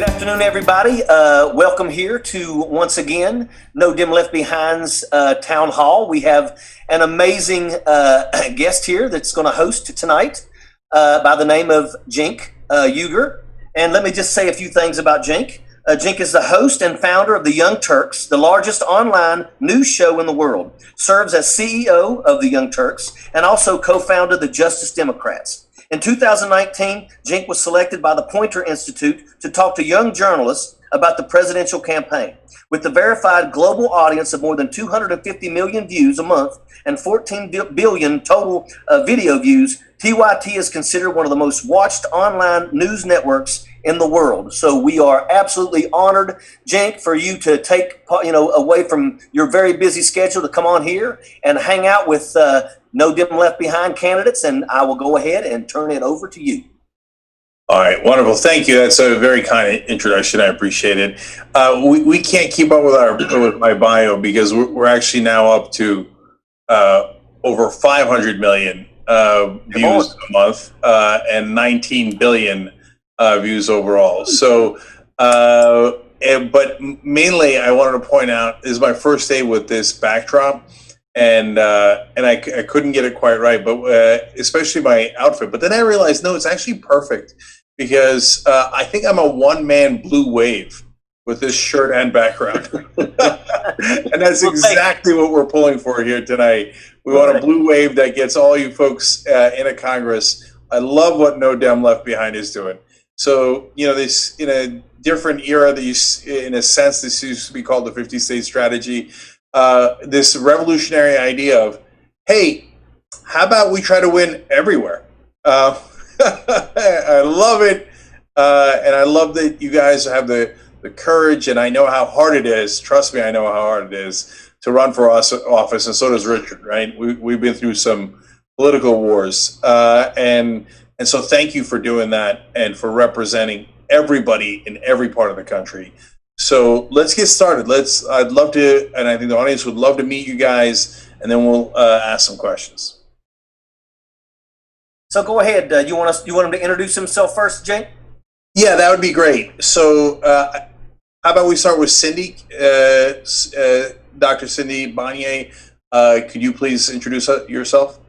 Good afternoon, everybody. Welcome here to, once again, No Dem Left Behind's Town Hall. We have an amazing guest here that's going to host tonight by the name of Cenk, Uyger. And let me just say a few things about Cenk. Cenk is the host and founder of the Young Turks, the largest online news show in the world, serves as CEO of the Young Turks, and also co-founded the Justice Democrats. In 2019, Cenk was selected by the Poynter Institute to talk to young journalists about the presidential campaign. With the verified global audience of more than 250 million views a month and 14 billion total video views, TYT is considered one of the most watched online news networks in the world. So we are absolutely honored, Cenk, for you to take away from your very busy schedule to come on here and hang out with No Dem Left Behind candidates, and I will go ahead and turn it over to you. All right, wonderful. Thank you. That's a very kind introduction. I appreciate it. We can't keep up with my bio because we're actually now up to over 500 million views a month and 19 billion views overall. So, but mainly I wanted to point out, this is my first day with this backdrop. And I couldn't get it quite right, but especially my outfit. But then I realized, no, it's actually perfect because I think I'm a one-man blue wave with this shirt and background. And that's exactly what we're pulling for here tonight. We want a blue wave that gets all you folks in a Congress. I love what No Dem Left Behind is doing. So, this in a different era, in a sense, this used to be called the 50-state strategy. This revolutionary idea of, hey, how about we try to win everywhere? I love it. And I love that you guys have the courage, and I know how hard it is. Trust me, I know how hard it is to run for office, and so does Richard, right? We've been through some political wars. And so thank you for doing that and for representing everybody in every part of the country. So let's get started. I'd love to, and I think the audience would love to meet you guys, and then we'll ask some questions. So go ahead. You want him to introduce himself first, Cenk? Yeah, that would be great. So how about we start with Cindy, Dr. Cindy Benier. Could you please introduce yourself?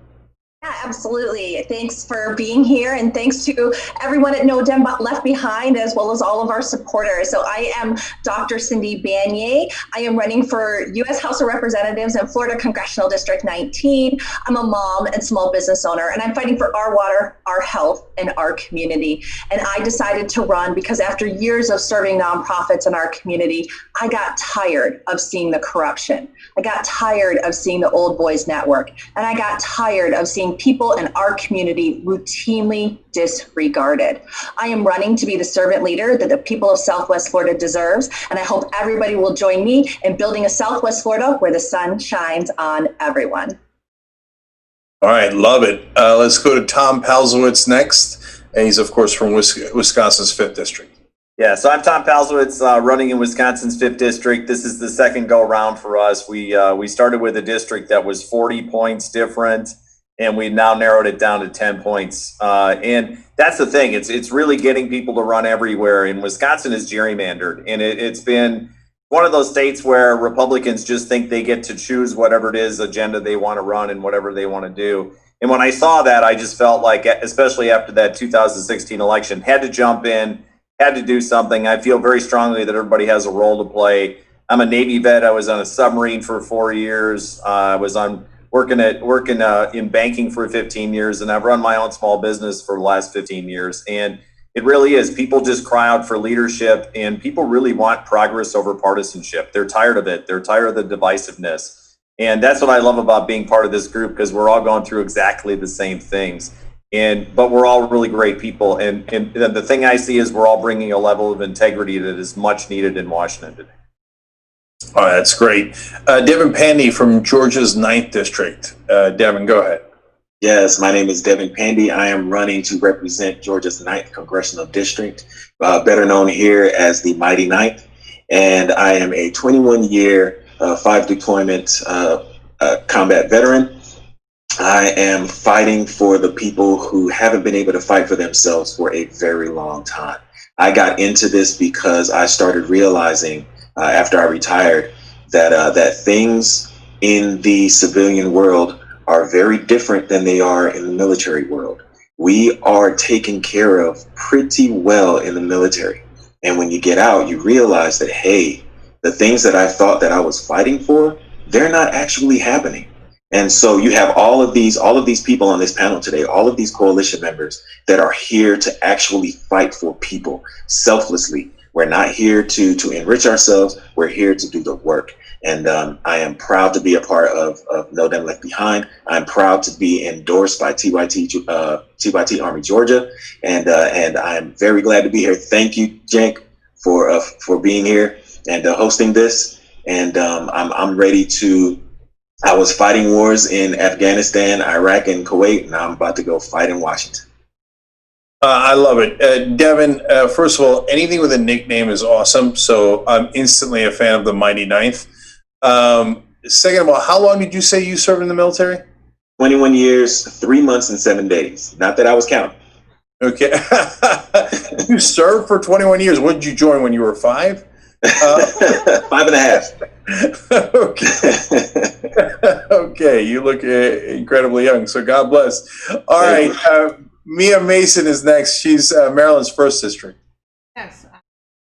Yeah, absolutely. Thanks for being here, and thanks to everyone at No Dem Left Behind, as well as all of our supporters. So I am Dr. Cindy Benier. I am running for U.S. House of Representatives in Florida Congressional District 19. I'm a mom and small business owner, and I'm fighting for our water, our health, and our community. And I decided to run because after years of serving nonprofits in our community, I got tired of seeing the corruption. I got tired of seeing the old boys network, and I got tired of seeing people in our community routinely disregarded. I am running to be the servant leader that the people of Southwest Florida deserves, and I hope everybody will join me in building a Southwest Florida where the sun shines on everyone. All right, love it. Let's go to Tom Palzowitz next, and he's of course from Wisconsin's 5th District. Yeah, so I'm Tom Palzowitz, running in Wisconsin's 5th District. This is the second go round for us. We started with a district that was 40 points different, and we've now narrowed it down to 10 points. And that's the thing. It's really getting people to run everywhere. And Wisconsin is gerrymandered. And it's been one of those states where Republicans just think they get to choose whatever it is agenda they want to run and whatever they want to do. And when I saw that, I just felt like, especially after that 2016 election, had to jump in, had to do something. I feel very strongly that everybody has a role to play. I'm a Navy vet. I was on a submarine for 4 years. I was working in banking for 15 years, and I've run my own small business for the last 15 years. And it really is. People just cry out for leadership, and people really want progress over partisanship. They're tired of it. They're tired of the divisiveness. And that's what I love about being part of this group, because we're all going through exactly the same things. But we're all really great people. And the thing I see is we're all bringing a level of integrity that is much needed in Washington today. All right, that's great. Devin Pandy from Georgia's 9th District. Devin, go ahead. Yes, my name is Devin Pandy. I am running to represent Georgia's 9th Congressional District, better known here as the Mighty 9th. And I am a 21-year, 5-deployment combat veteran. I am fighting for the people who haven't been able to fight for themselves for a very long time. I got into this because I started realizing after I retired that things in the civilian world are very different than they are in the military world. We are taken care of pretty well in the military. And when you get out, you realize that, hey, the things that I thought that I was fighting for, they're not actually happening. And so you have all of these people on this panel today, all of these coalition members that are here to actually fight for people selflessly. We're not here to enrich ourselves. We're here to do the work. And I am proud to be a part of No Dem Left Behind. I'm proud to be endorsed by TYT Army Georgia, and I'm very glad to be here. Thank you, Cenk, for being here and hosting this. And I'm ready to. I was fighting wars in Afghanistan, Iraq, and Kuwait, and I'm about to go fight in Washington. I love it. Devin, first of all, anything with a nickname is awesome. So I'm instantly a fan of the Mighty Ninth. Second of all, how long did you say you served in the military? 21 years, 3 months, and 7 days. Not that I was counting. Okay. You served for 21 years. What did you join when you were 5? 5.5. Okay. Okay. You look incredibly young. So God bless. All right. Mia Mason is next. She's Maryland's 1st district. Yes. Thank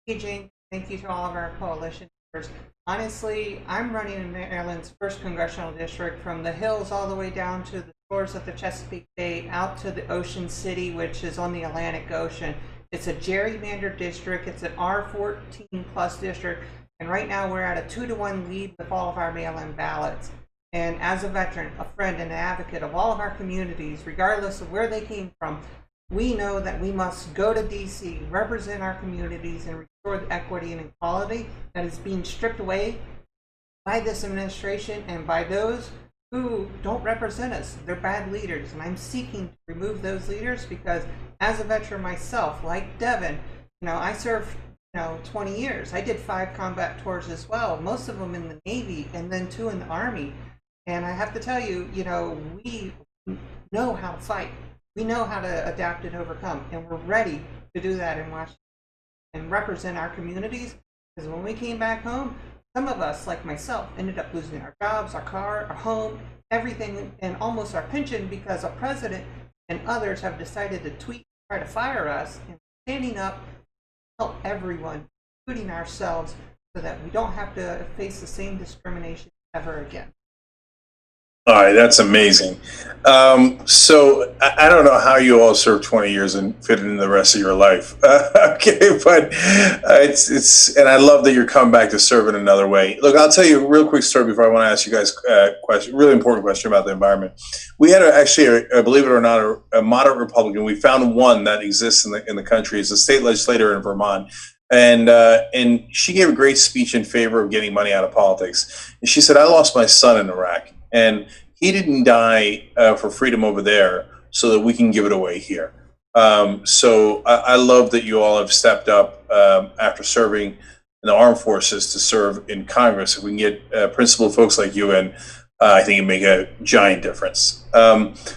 you, Jane. Thank you to all of our coalition members. Honestly, I'm running in Maryland's 1st congressional district, from the hills all the way down to the shores of the Chesapeake Bay, out to the Ocean City, which is on the Atlantic Ocean. It's a gerrymandered district. It's an R14 plus district. And right now we're at a 2-to-1 lead with all of our mail-in ballots. And as a veteran, a friend, and an advocate of all of our communities, regardless of where they came from, we know that we must go to DC, represent our communities, and restore the equity and equality that is being stripped away by this administration and by those who don't represent us. They're bad leaders, and I'm seeking to remove those leaders because as a veteran myself, like Devin, I served 20 years. I did 5 combat tours as well, most of them in the Navy and then 2 in the Army. And I have to tell you, we know how to fight. We know how to adapt and overcome, and we're ready to do that in Washington and represent our communities. Because when we came back home, some of us, like myself, ended up losing our jobs, our car, our home, everything, and almost our pension because our president and others have decided to tweet, try to fire us, and standing up to help everyone, including ourselves, so that we don't have to face the same discrimination ever again. All right, that's amazing. So I don't know how you all served 20 years and fit it in the rest of your life. Okay, but it's and I love that you're coming back to serve in another way. Look, I'll tell you a real quick story before I want to ask you guys a question, really important question about the environment. We had believe it or not, a moderate Republican. We found one that exists in the country. It's a state legislator in Vermont. And she gave a great speech in favor of getting money out of politics. And she said, I lost my son in Iraq. And he didn't die for freedom over there so that we can give it away here. So I love that you all have stepped up after serving in the armed forces to serve in Congress. If we can get principled folks like you in, I think it'd make a giant difference.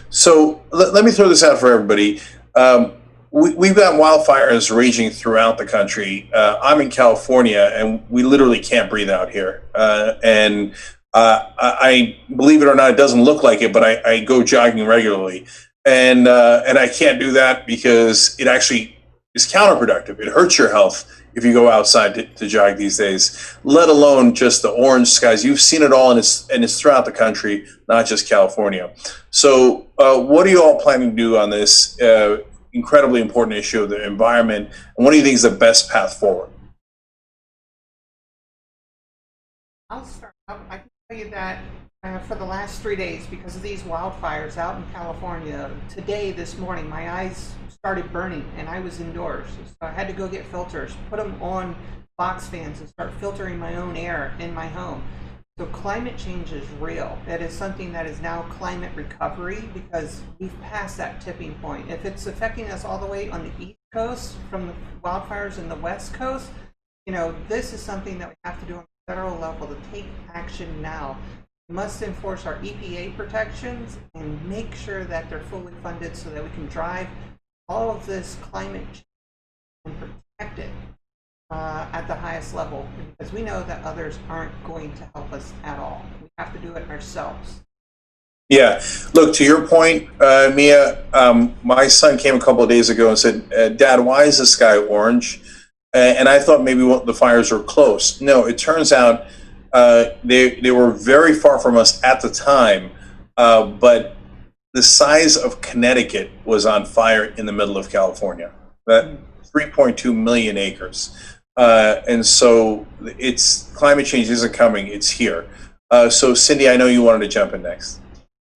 So let me throw this out for everybody. We've got wildfires raging throughout the country. I'm in California, and we literally can't breathe out here. I believe it or not, it doesn't look like it, but I go jogging regularly, and I can't do that because it actually is counterproductive. It hurts your health if you go outside to jog these days, let alone just the orange skies. You've seen it all, and it's throughout the country, not just California. So what are you all planning to do on this incredibly important issue of the environment, and what do you think is the best path forward? I'll start. I can tell you that for the last 3 days, because of these wildfires out in California, this morning, my eyes started burning, and I was indoors. So I had to go get filters, put them on box fans, and start filtering my own air in my home. So climate change is real. It is something that is now climate recovery, because we've passed that tipping point. If it's affecting us all the way on the East Coast from the wildfires in the West Coast, this is something that we have to do on the federal level to take action now. We must enforce our EPA protections and make sure that they're fully funded so that we can drive all of this climate change and protect it at the highest level, because we know that others aren't going to help us at all. We have to do it ourselves. Yeah, look, to your point, Mia, my son came a couple of days ago and said, Dad, why is the sky orange? And I thought maybe the fires were close. No, it turns out they were very far from us at the time, but the size of Connecticut was on fire in the middle of California. That 3.2 million acres. And so climate change isn't coming, it's here. So Cindy, I know you wanted to jump in next.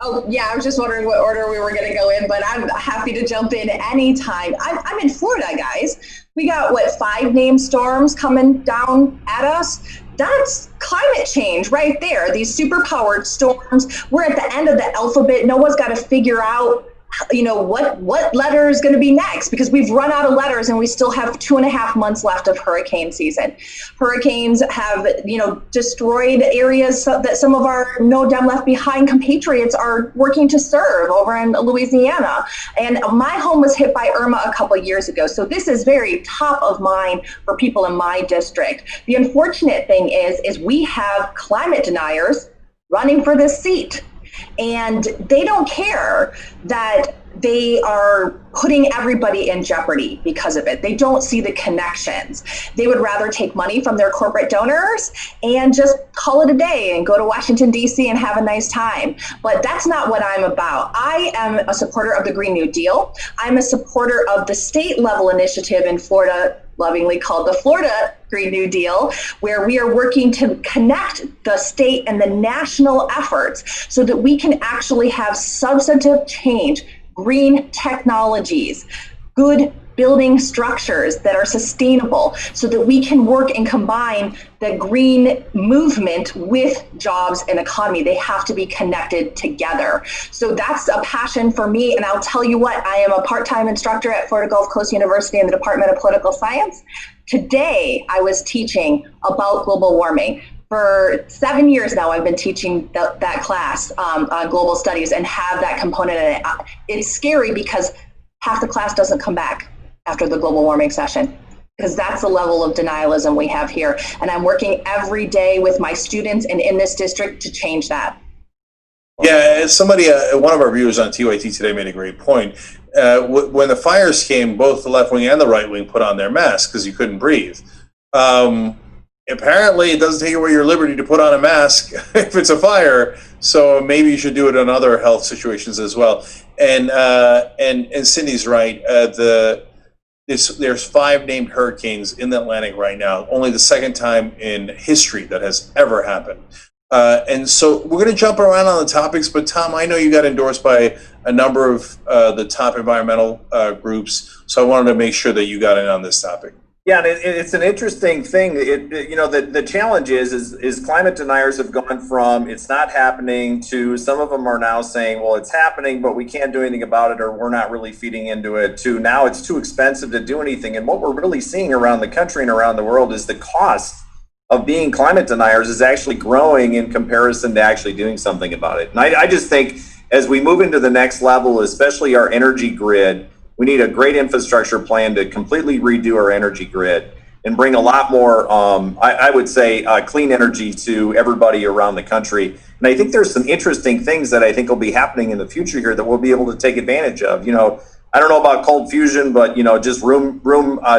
Oh, yeah, I was just wondering what order we were going to go in, but I'm happy to jump in anytime. I'm in Florida, guys. We got, 5 named storms coming down at us? That's climate change right there. These superpowered storms. We're at the end of the alphabet. Noah's got to figure out, what letter is going to be next, because we've run out of letters and we still have 2.5 months left of hurricane season. Hurricanes have, destroyed areas that some of our No Dem Left Behind compatriots are working to serve over in Louisiana. And my home was hit by Irma a couple of years ago. So this is very top of mind for people in my district. The unfortunate thing is we have climate deniers running for this seat. And they don't care that they are putting everybody in jeopardy because of it. They don't see the connections. They would rather take money from their corporate donors and just call it a day and go to Washington, D.C. and have a nice time. But that's not what I'm about. I am a supporter of the Green New Deal. I'm a supporter of the state level initiative in Florida, lovingly called the Florida Green New Deal, where we are working to connect the state and the national efforts so that we can actually have substantive change, green technologies, good building structures that are sustainable, so that we can work and combine the green movement with jobs and economy. They have to be connected together. So that's a passion for me. And I'll tell you what, I am a part-time instructor at Florida Gulf Coast University in the Department of Political Science. Today, I was teaching about global warming. For 7 years now, I've been teaching that class on global studies and have that component in it. It's scary because half the class doesn't come back after the global warming session, because that's the level of denialism we have here. And I'm working every day with my students and in this district to change that. Yeah, somebody, one of our viewers on TYT today made a great point. When the fires came, both the left wing and the right wing put on their masks because you couldn't breathe. Apparently, it doesn't take away your liberty to put on a mask if it's a fire. So maybe you should do it in other health situations as well. And Cindy's right. There's 5 named hurricanes in the Atlantic right now. Only the second time in history that has ever happened. And so we're going to jump around on the topics. But Tom, I know you got endorsed by a number of the top environmental groups. So I wanted to make sure that you got in on this topic. Yeah, and it's an interesting thing. The challenge is climate deniers have gone from it's not happening to some of them are now saying, well, it's happening, but we can't do anything about it, or we're not really feeding into it, to now it's too expensive to do anything. And what we're really seeing around the country and around the world is the cost of being climate deniers is actually growing in comparison to actually doing something about it. And I just think as we move into the next level, especially our energy grid, we need a great infrastructure plan to completely redo our energy grid and bring a lot more, I would say, clean energy to everybody around the country. And I think there's some interesting things that I think will be happening in the future here that we'll be able to take advantage of. I don't know about cold fusion, but just room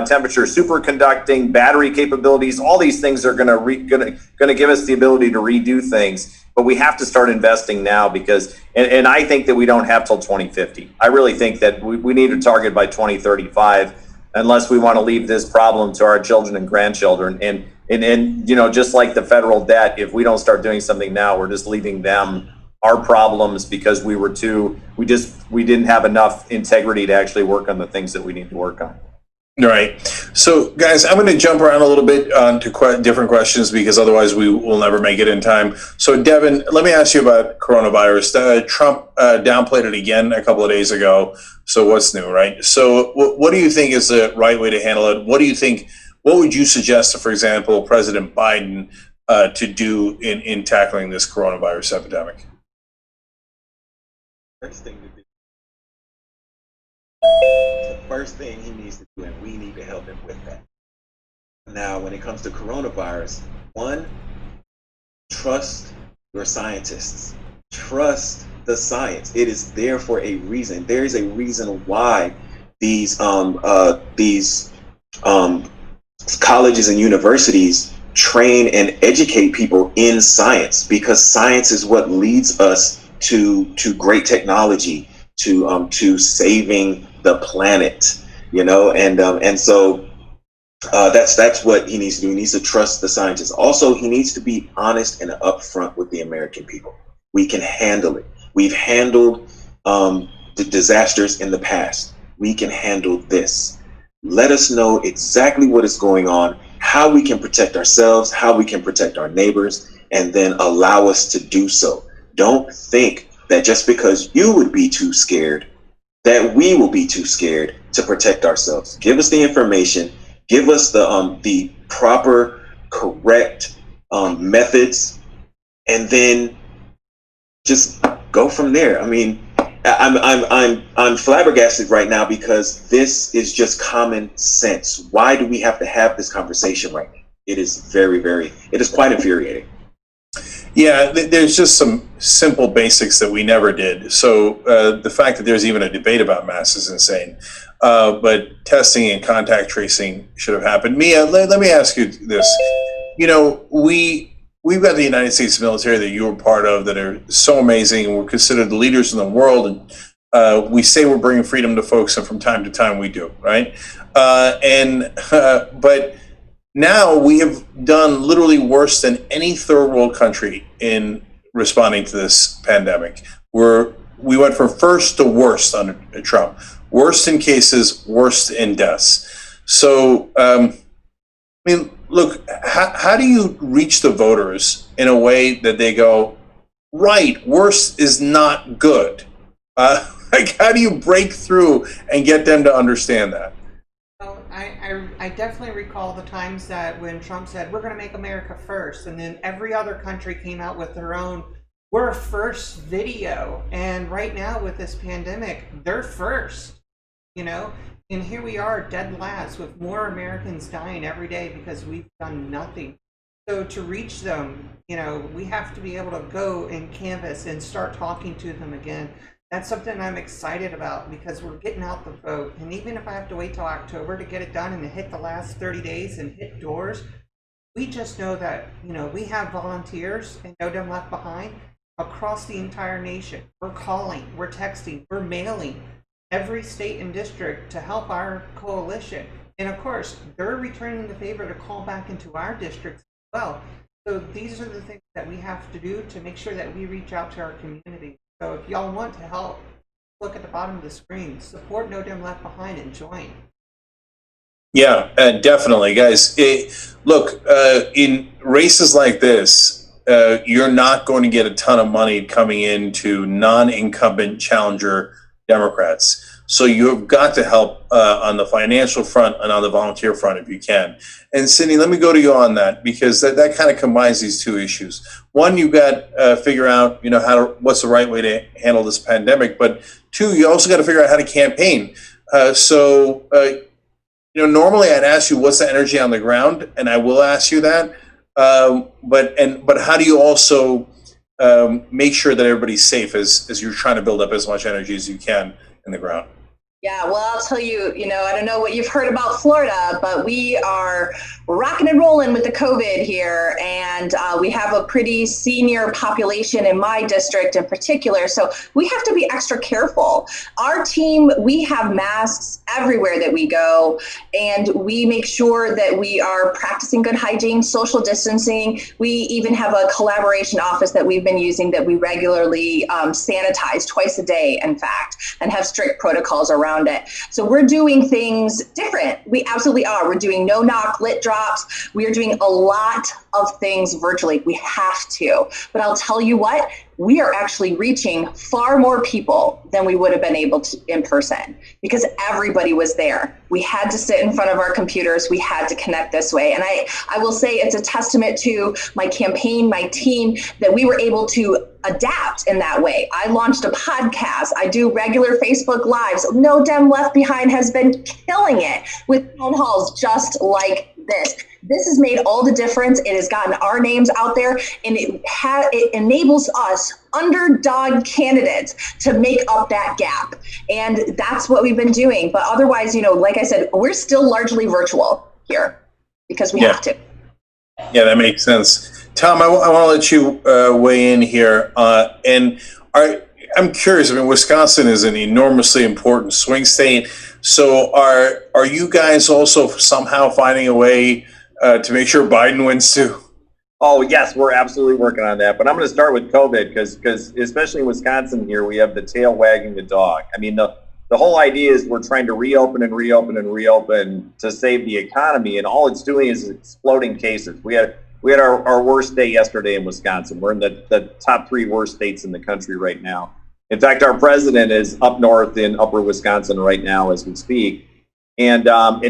temperature superconducting, battery capabilities. All these things are going to give us the ability to redo things. But we have to start investing now because, and I think that we don't have till 2050. I really think that we need to target by 2035, unless we want to leave this problem to our children and grandchildren. And just like the federal debt, if we don't start doing something now, we're just leaving them our problems because we didn't have enough integrity to actually work on the things that we need to work on. Right. So, guys, I'm going to jump around a little bit onto different questions because otherwise we will never make it in time. So, Devin, let me ask you about coronavirus. Trump downplayed it again a couple of days ago. So what's new, right? So what do you think is the right way to handle it? What would you suggest to, for example, President Biden to do in tackling this coronavirus epidemic? First thing to do. The first thing he needs to do, and we need to help him with that, Now, when it comes to coronavirus, one, trust your scientists. Trust the science. It is there for a reason. There is a reason why these colleges and universities train and educate people in science, because science is what leads us to great technology, to saving the planet, and so that's what he needs to do. He needs to trust the scientists. Also, he needs to be honest and upfront with the American people. We can handle it. We've handled the disasters in the past. We can handle this. Let us know exactly what is going on, how we can protect ourselves, how we can protect our neighbors, and then allow us to do so. Don't think that just because you would be too scared, that we will be too scared to protect ourselves. Give us the information. Give us the proper, correct methods, and then just go from there. I mean, I'm flabbergasted right now, because this is just common sense. Why do we have to have this conversation right now? It is it is quite infuriating. Yeah, there's just some simple basics that we never did. So the fact that there's even a debate about masks is insane. But testing and contact tracing should have happened. Mia, let me ask you this. We've got the United States military that you were part of that are so amazing, and we're considered the leaders in the world. And we say we're bringing freedom to folks, and from time to time we do, right? But now we have done literally worse than any third world country in responding to this pandemic. We went from first to worst under Trump. Worst in cases, worst in deaths. So, look, how do you reach the voters in a way that they go, right, worse is not good? How do you break through and get them to understand that? Well, I definitely recall the times that when Trump said, we're going to make America first, and then every other country came out with their own "we're first" video. And right now with this pandemic, they're first, and here we are dead last, with more Americans dying every day because we've done nothing. So to reach them, we have to be able to go and canvass and start talking to them again. That's something I'm excited about, because we're getting out the vote. And even if I have to wait till October to get it done and to hit the last 30 days and hit doors, we just know that, we have volunteers and No Dem Left Behind across the entire nation. We're calling, we're texting, we're mailing every state and district to help our coalition. And of course, they're returning the favor to call back into our districts as well. So these are the things that we have to do to make sure that we reach out to our community. So if y'all want to help, look at the bottom of the screen, support No Dem Left Behind, and join. Yeah, definitely, guys. Look, in races like this, you're not going to get a ton of money coming into non-incumbent challenger Democrats. So you have got to help on the financial front and on the volunteer front if you can. And Cindy, let me go to you on that, because that kind of combines these two issues. One, you've got to figure out, what's the right way to handle this pandemic. But two, you also got to figure out how to campaign. Normally I'd ask you what's the energy on the ground, and I will ask you that. But how do you also make sure that everybody's safe as you're trying to build up as much energy as you can in the ground? Yeah, well, I'll tell you, I don't know what you've heard about Florida, but we are rocking and rolling with the COVID here. And we have a pretty senior population in my district in particular. So we have to be extra careful. Our team, we have masks everywhere that we go. And we make sure that we are practicing good hygiene, social distancing. We even have a collaboration office that we've been using that we regularly sanitize twice a day, in fact, and have strict protocols around it. So we're doing things different. We absolutely are. We're doing no knock lit drops. We are doing a lot of things virtually. We have to. But I'll tell you what, we are actually reaching far more people than we would have been able to in person, because everybody was there. We had to sit in front of our computers. We had to connect this way. And I will say it's a testament to my campaign, my team, that we were able to adapt in that way. I launched a podcast. I do regular Facebook Lives. No Dem Left Behind has been killing it with town halls just like This has made all the difference. It has gotten our names out there, and it enables us, underdog candidates, to make up that gap. And that's what we've been doing. But otherwise, like I said, we're still largely virtual here because we have to. Yeah, that makes sense. Tom, I want to let you weigh in here. And I'm curious. I mean, Wisconsin is an enormously important swing state. So are you guys also somehow finding a way to make sure Biden wins too? Oh, yes, we're absolutely working on that. But I'm going to start with COVID because especially in Wisconsin here, we have the tail wagging the dog. I mean, the whole idea is we're trying to reopen and reopen and reopen to save the economy. And all it's doing is exploding cases. We had our worst day yesterday in Wisconsin. We're in the top 3 worst states in the country right now. In fact, our president is up north in upper Wisconsin right now as we speak. And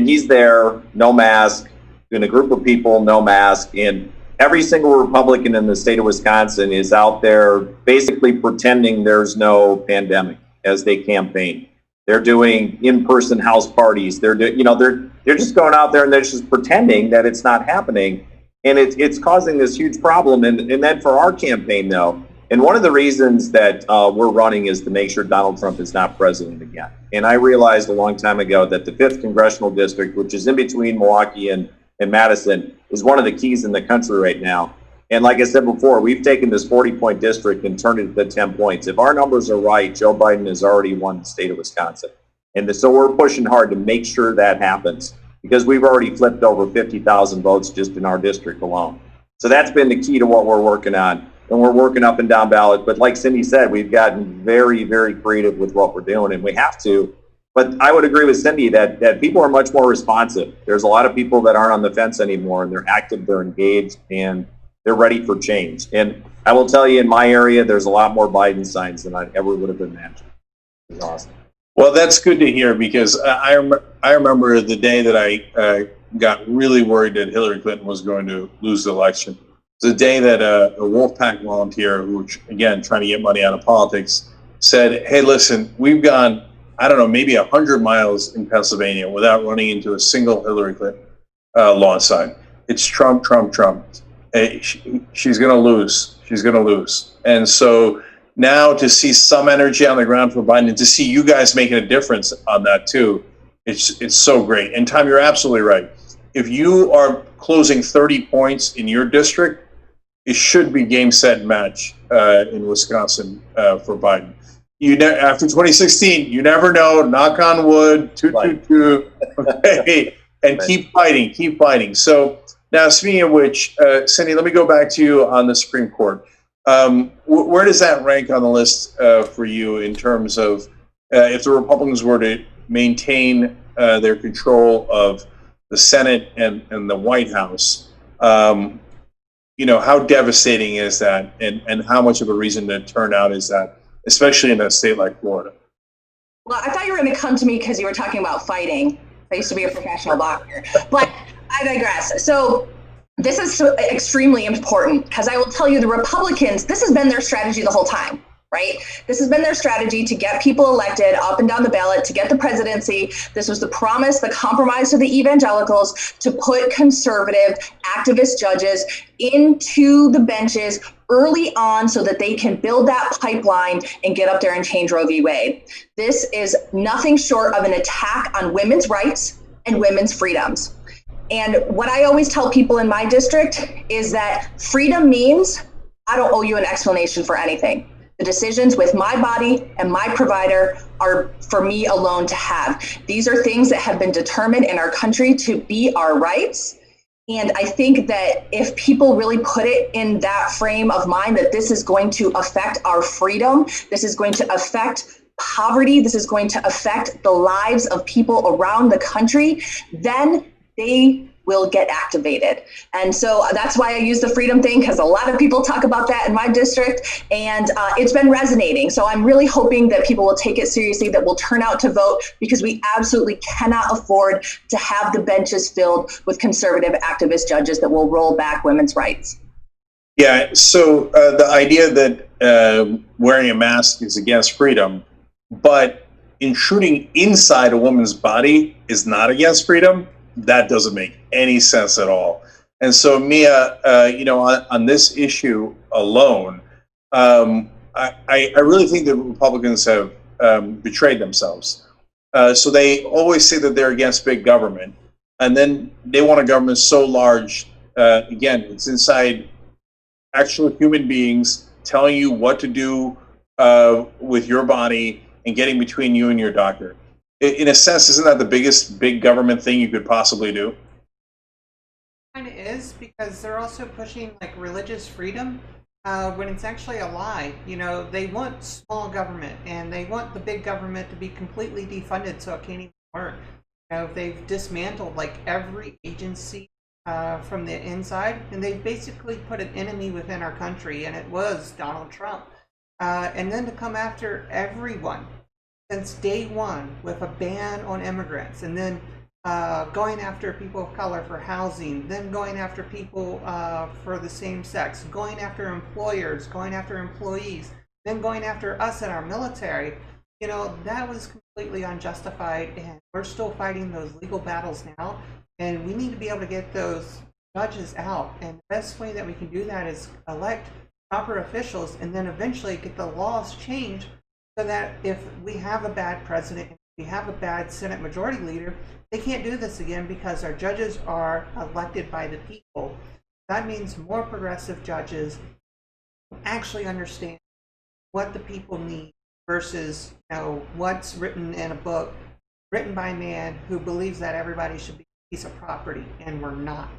he's there, no mask, in a group of people, no mask. And every single Republican in the state of Wisconsin is out there basically pretending there's no pandemic as they campaign. They're doing in-person house parties. They're just going out there and they're just pretending that it's not happening. And it's causing this huge problem. And then for our campaign, though, and one of the reasons that we're running is to make sure Donald Trump is not president again. And I realized a long time ago that the 5th Congressional District, which is in between Milwaukee and Madison, is one of the keys in the country right now. And like I said before, we've taken this 40-point district and turned it to 10 points. If our numbers are right, Joe Biden has already won the state of Wisconsin. And so we're pushing hard to make sure that happens because we've already flipped over 50,000 votes just in our district alone. So that's been the key to what we're working on. And we're working up and down ballot. But like Cindy said, we've gotten very, very creative with what we're doing, and we have to. But I would agree with Cindy that people are much more responsive. There's a lot of people that aren't on the fence anymore, and they're active, they're engaged, and they're ready for change. And I will tell you, in my area, there's a lot more Biden signs than I ever would have imagined. It's awesome. Well, that's good to hear because I remember the day that I got really worried that Hillary Clinton was going to lose the election. The day that a Wolfpack volunteer, who, again, trying to get money out of politics, said, hey, listen, we've gone, I don't know, maybe 100 miles in Pennsylvania without running into a single Hillary Clinton lawn sign. It's Trump, Trump, Trump. She's going to lose. She's going to lose. And so now to see some energy on the ground for Biden and to see you guys making a difference on that too, it's so great. And Tom, you're absolutely right. If you are closing 30 points in your district, it should be game, set, match in Wisconsin for Biden. After 2016, you never know. Knock on wood. 222. Okay, and keep fighting. So now, speaking of which, Cindy, let me go back to you on the Supreme Court. Where does that rank on the list for you in terms of if the Republicans were to maintain their control of the Senate and the White House? How devastating is that, and how much of a reason to turn out is that, especially in a state like Florida? Well, I thought you were going to come to me because you were talking about fighting. I used to be a professional boxer, but I digress. So this is so extremely important because I will tell you the Republicans, this has been their strategy the whole time, right? This has been their strategy to get people elected up and down the ballot, to get the presidency. This was the promise, the compromise to the evangelicals to put conservative activist judges into the benches early on so that they can build that pipeline and get up there and change Roe v. Wade. This is nothing short of an attack on women's rights and women's freedoms. And what I always tell people in my district is that freedom means I don't owe you an explanation for anything. The decisions with my body and my provider are for me alone to have. These are things that have been determined in our country to be our rights. And I think that if people really put it in that frame of mind that this is going to affect our freedom, this is going to affect poverty, this is going to affect the lives of people around the country, then they will get activated. And so that's why I use the freedom thing, because a lot of people talk about that in my district, and it's been resonating. So I'm really hoping that people will take it seriously, that will turn out to vote, because we absolutely cannot afford to have the benches filled with conservative activist judges that will roll back women's rights. Yeah, so the idea that wearing a mask is against freedom, but intruding inside a woman's body is not against freedom. that doesn't make any sense at all. And so, Mia, on this issue alone, I really think that Republicans have betrayed themselves. So they always say that they're against big government, and then they want a government so large. Again, it's inside actual human beings telling you what to do with your body and getting between you and your doctor. In a sense, isn't that the biggest big government thing you could possibly do? Kind of is, because they're also pushing like religious freedom when it's actually a lie. You know, they want small government and they want the big government to be completely defunded so it can't even work. You know, they've dismantled like every agency from the inside, and they've basically put an enemy within our country, and it was Donald Trump. And then to come after everyone since day one with a ban on immigrants, and then going after people of color for housing, then going after people for the same sex, going after employers, going after employees, then going after us in our military, you know, that was completely unjustified, and we're still fighting those legal battles now, and we need to be able to get those judges out, and the best way that we can do that is elect proper officials and then eventually get the laws changed so that if we have a bad president, if we have a bad Senate majority leader, they can't do this again because our judges are elected by the people. That means more progressive judges actually understand what the people need versus, you know, what's written in a book written by a man who believes that everybody should be a piece of property, and we're not.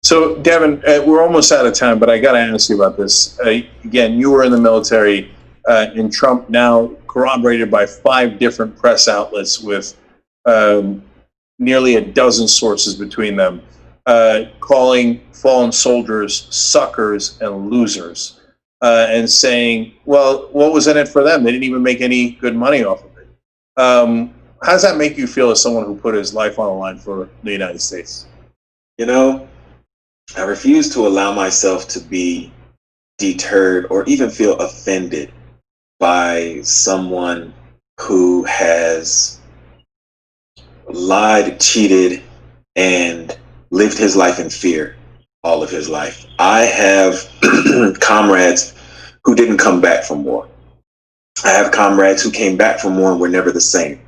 So, Devin, we're almost out of time, but I got to ask you about this. Again, you were in the military, and Trump now corroborated by 5 different press outlets with nearly a dozen sources between them, calling fallen soldiers suckers and losers, and saying, well, what was in it for them? They didn't even make any good money off of it. How does that make you feel as someone who put his life on the line for the United States? You know, I refuse to allow myself to be deterred or even feel offended by someone who has lied, cheated, and lived his life in fear all of his life. I have comrades who didn't come back from war. I have comrades who came back from war and were never the same.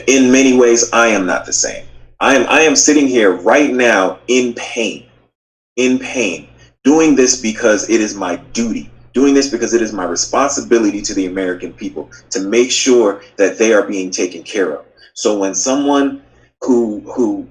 In many ways, I am not the same. I am sitting here right now in pain, doing this because it is my duty, doing this because it is my responsibility to the American people to make sure that they are being taken care of. So when someone who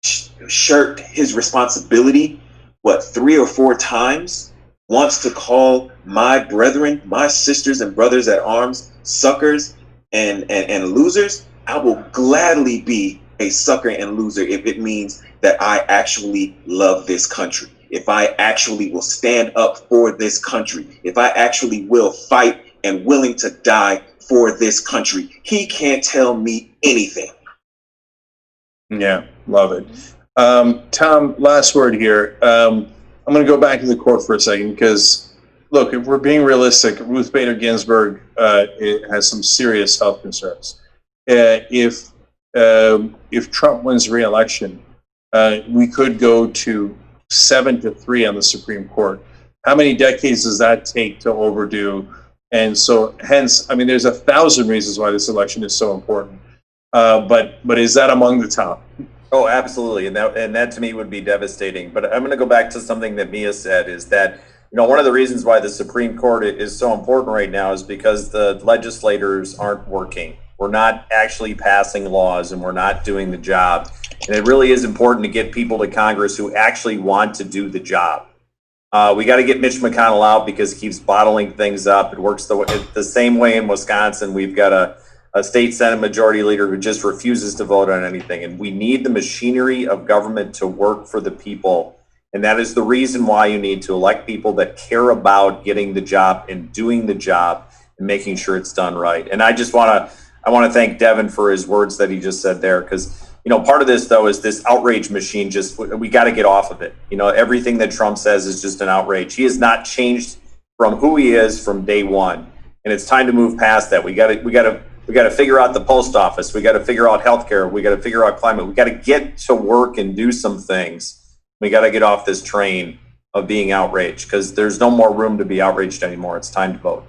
shirked his responsibility, 3 or 4 times, wants to call my brethren, my sisters and brothers at arms, suckers and losers, I will gladly be a sucker and loser if it means that I actually love this country, if I actually will stand up for this country, if I actually will fight and willing to die for this country. He can't tell me anything. Yeah, love it. Tom, last word here. I'm going to go back to the court for a second because, look, if we're being realistic, Ruth Bader Ginsburg has some serious health concerns. If Trump wins re-election, we could go to 7-3 on the Supreme Court. How many decades does that take to overdo? And so, hence, I mean, there's 1,000 reasons why this election is so important. But is that among the top? Oh, absolutely, and that to me would be devastating. But I'm going to go back to something that Mia said, is that, you know, one of the reasons why the Supreme Court is so important right now is because the legislators aren't working. We're not actually passing laws, and we're not doing the job. And it really is important to get people to Congress who actually want to do the job. We got to get Mitch McConnell out because he keeps bottling things up. It works the same way in Wisconsin. We've got a state Senate majority leader who just refuses to vote on anything. And we need the machinery of government to work for the people. And that is the reason why you need to elect people that care about getting the job and doing the job and making sure it's done right. And I want to thank Devin for his words that he just said there, because, you know, part of this, though, is this outrage machine. We got to get off of it. You know, everything that Trump says is just an outrage. He has not changed from who he is from day one. And it's time to move past that. We got to We got to figure out the post office. We got to figure out healthcare. We got to figure out climate. We got to get to work and do some things. We got to get off this train of being outraged, because there's no more room to be outraged anymore. It's time to vote.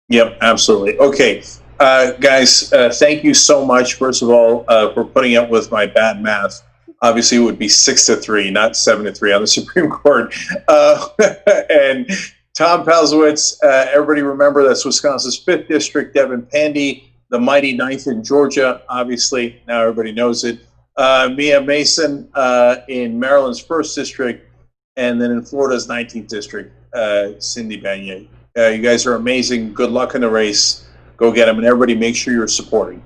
Yep, absolutely. Okay, guys, thank you so much, first of all, for putting up with my bad math. Obviously, it would be 6-3, not 7-3 on the Supreme Court. And Tom Palzowitz, everybody remember that's Wisconsin's 5th district. Devin Pandy, the mighty 9th in Georgia, obviously, now everybody knows it. Mia Mason in Maryland's 1st district, and then in Florida's 19th district, Cindy Benier. You guys are amazing. Good luck in the race. Go get them, and everybody make sure you're supporting.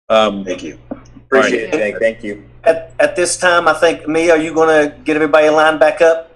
Thank you. Appreciate it, Cenk. Thank you. At this time, I think, Mia, are you going to get everybody lined back up?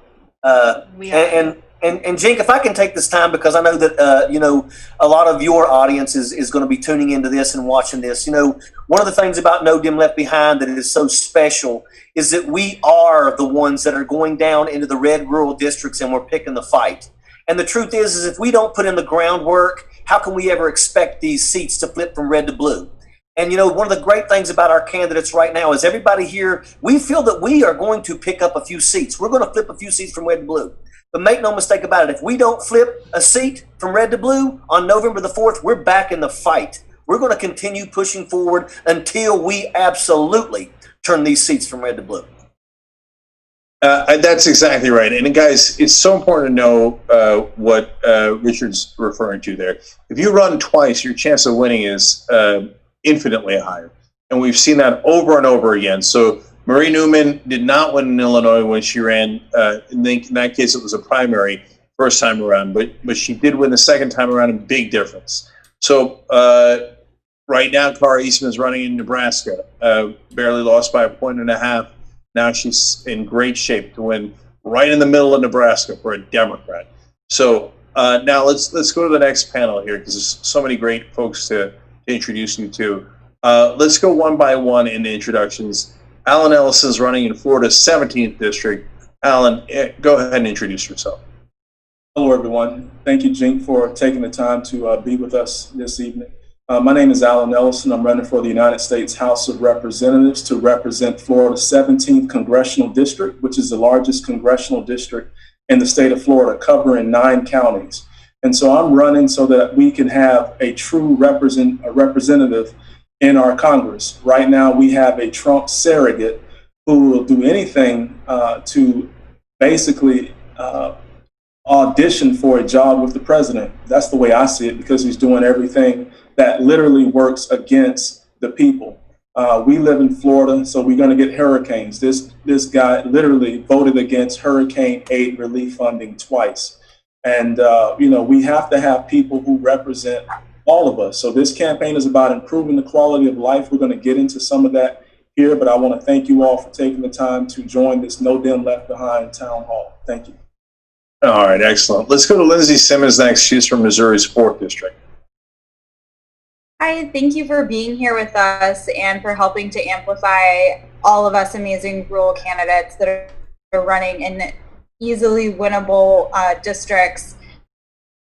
We are. And Cenk, if I can take this time, because I know that you know, a lot of your audience is going to be tuning into this and watching this. You know, one of the things about No Dem Left Behind that is so special is that we are the ones that are going down into the red rural districts, and we're picking the fight. And the truth is if we don't put in the groundwork, how can we ever expect these seats to flip from red to blue? And, you know, one of the great things about our candidates right now is everybody here, we feel that we are going to pick up a few seats. We're going to flip a few seats from red to blue. But make no mistake about it, if we don't flip a seat from red to blue on November the 4th, we're back in the fight. We're going to continue pushing forward until we absolutely turn these seats from red to blue. That's exactly right. And guys, it's so important to know what Richard's referring to there. If you run twice, your chance of winning is infinitely higher. And we've seen that over and over again. So Marie Newman did not win in Illinois when she ran. In that case, it was a primary first time around, but she did win the second time around, a big difference. So right now, Cara Eastman is running in Nebraska, barely lost by 1.5 points. Now she's in great shape to win right in the middle of Nebraska for a Democrat. So now let's go to the next panel here, because there's so many great folks to introduce you to. Let's go one by one in the introductions. Alan Ellison's running in Florida's 17th district. Alan, go ahead and introduce yourself. Hello, everyone. Thank you, Cenk, for taking the time to be with us this evening. My name is Alan Ellison. I'm running for the United States House of Representatives to represent Florida's 17th Congressional District, which is the largest congressional district in the state of Florida, covering 9 counties. And so I'm running so that we can have a true representative in our Congress. Right now, we have a Trump surrogate who will do anything to basically audition for a job with the president. That's the way I see it, because he's doing everything that literally works against the people. We live in Florida, so we're going to get hurricanes. This guy literally voted against hurricane aid relief funding twice. And, you know, we have to have people who represent all of us. So this campaign is about improving the quality of life. We're going to get into some of that here, but I want to thank you all for taking the time to join this No Dem Left Behind town hall. Thank you. All right, excellent. Let's go to Lindsay Simmons next. She's from Missouri's 4th district. Hi, thank you for being here with us and for helping to amplify all of us amazing rural candidates that are running in easily winnable districts.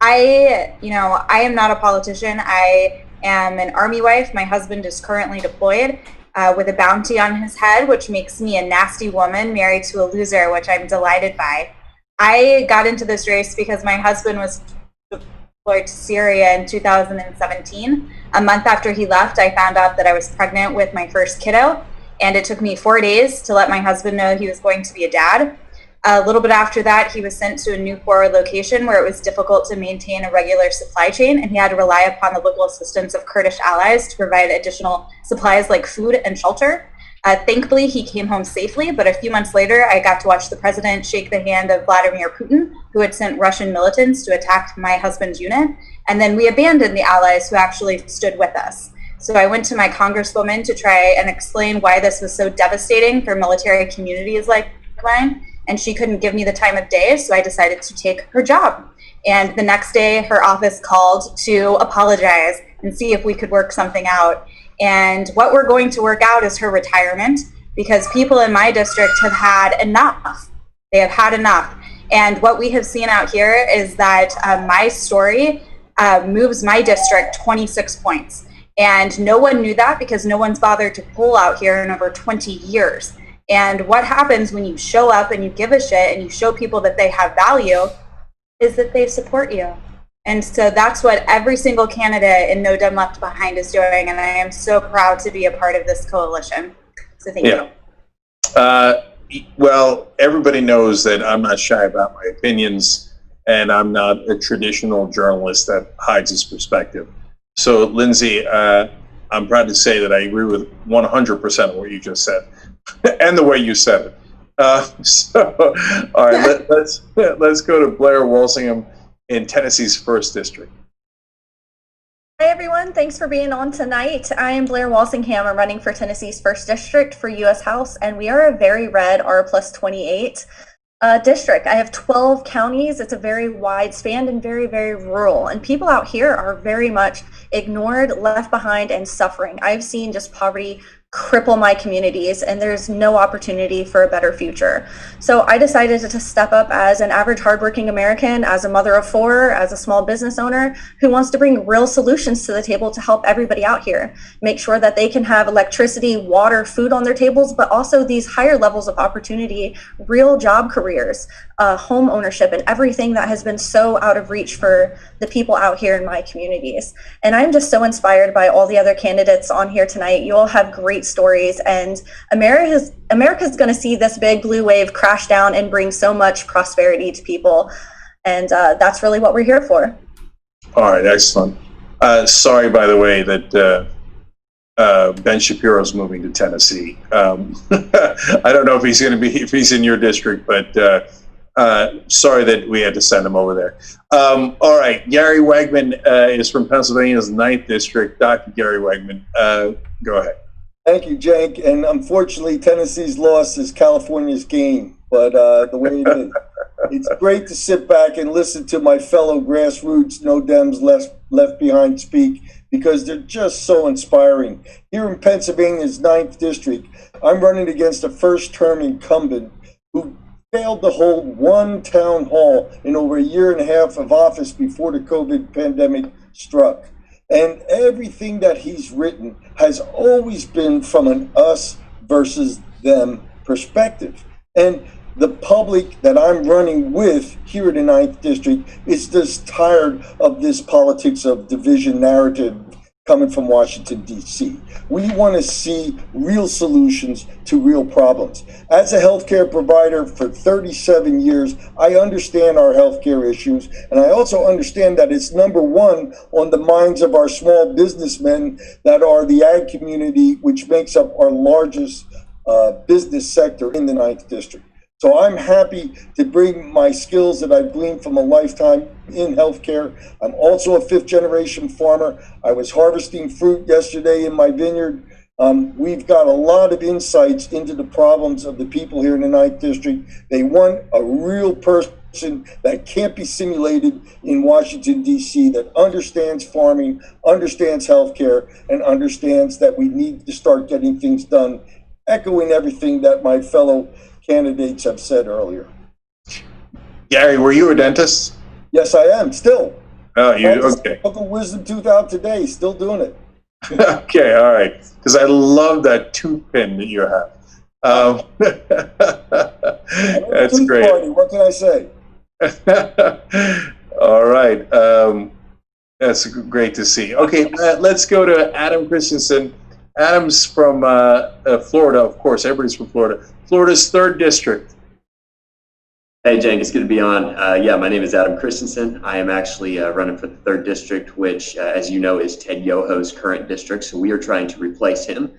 I am not a politician. I am an Army wife. My husband is currently deployed with a bounty on his head, which makes me a nasty woman married to a loser, which I'm delighted by. I got into this race because my husband was deployed to Syria in 2017. A month after he left, I found out that I was pregnant with my first kiddo, and it took me 4 days to let my husband know he was going to be a dad. A little bit after that, he was sent to a new forward location where it was difficult to maintain a regular supply chain, and he had to rely upon the local assistance of Kurdish allies to provide additional supplies like food and shelter. Thankfully, he came home safely, but a few months later, I got to watch the president shake the hand of Vladimir Putin, who had sent Russian militants to attack my husband's unit, and then we abandoned the allies who actually stood with us. So I went to my congresswoman to try and explain why this was so devastating for military communities like mine, and she couldn't give me the time of day, so I decided to take her job. And the next day, her office called to apologize and see if we could work something out. And what we're going to work out is her retirement, because people in my district have had enough. They have had enough. And what we have seen out here is that my story moves my district 26 points. And no one knew that because no one's bothered to poll out here in over 20 years. And what happens when you show up and you give a shit and you show people that they have value is that they support you. And so that's what every single candidate in No Dem Left Behind is doing. And I am so proud to be a part of this coalition. So thank you. Well, everybody knows that I'm not shy about my opinions, and I'm not a traditional journalist that hides his perspective. So, Lindsay, I'm proud to say that I agree with 100% of what you just said, and the way you said it. All right, let's go to Blair Walsingham in Tennessee's 1st District. Hi everyone, thanks for being on tonight. I am Blair Walsingham. I'm running for Tennessee's 1st District for U.S. House, and we are a very red R+28 district. I have 12 counties. It's a very wide span and very, very rural. And people out here are very much ignored, left behind, and suffering. I've seen just poverty cripple my communities, and there's no opportunity for a better future. So I decided to step up as an average hardworking American, as a mother of 4, as a small business owner who wants to bring real solutions to the table to help everybody out here, make sure that they can have electricity, water, food on their tables, but also these higher levels of opportunity, real job careers, home ownership, and everything that has been so out of reach for the people out here in my communities. And I'm just so inspired by all the other candidates on here tonight. You all have great stories, and America's going to see this big blue wave crash down and bring so much prosperity to people, and that's really what we're here for. All right, excellent. Sorry, by the way, that Ben Shapiro's moving to Tennessee. I don't know if he's in your district, but sorry that we had to send him over there. All right, Gary Wegman is from Pennsylvania's 9th District. Dr. Gary Wegman, go ahead. Thank you, Cenk. And unfortunately, Tennessee's loss is California's gain. But the way it is, it's great to sit back and listen to my fellow grassroots No Dems Left Behind speak, because they're just so inspiring. Here in Pennsylvania's 9th District, I'm running against a first-term incumbent who failed to hold one town hall in over a year and a half of office before the COVID pandemic struck. And everything that he's written has always been from an us versus them perspective. And the public that I'm running with here in the 9th District is just tired of this politics of division narrative coming from Washington, D.C. We want to see real solutions to real problems. As a healthcare provider for 37 years, I understand our healthcare issues, and I also understand that it's number one on the minds of our small businessmen that are the ag community, which makes up our largest business sector in the 9th District. So I'm happy to bring my skills that I've gleaned from a lifetime in healthcare. I'm also a 5th-generation farmer. I was harvesting fruit yesterday in my vineyard. We've got a lot of insights into the problems of the people here in the 9th District. They want a real person that can't be simulated in Washington, D.C., that understands farming, understands healthcare, and understands that we need to start getting things done, echoing everything that my fellow candidates have said earlier. Gary, were you a dentist? Yes, I am, still. Oh, you, okay. Took a wisdom tooth out today, still doing it. Okay, all right. Because I love that tooth pin that you have. That's great. Party, what can I say? All right. That's great to see. Okay, let's go to Adam Christensen. Adam's from Florida, of course. Everybody's from Florida. Florida's 3rd District. Hey, Cenk, it's good to be on. Yeah, my name is Adam Christensen. I am actually running for the 3rd District, which, as you know, is Ted Yoho's current district. So we are trying to replace him,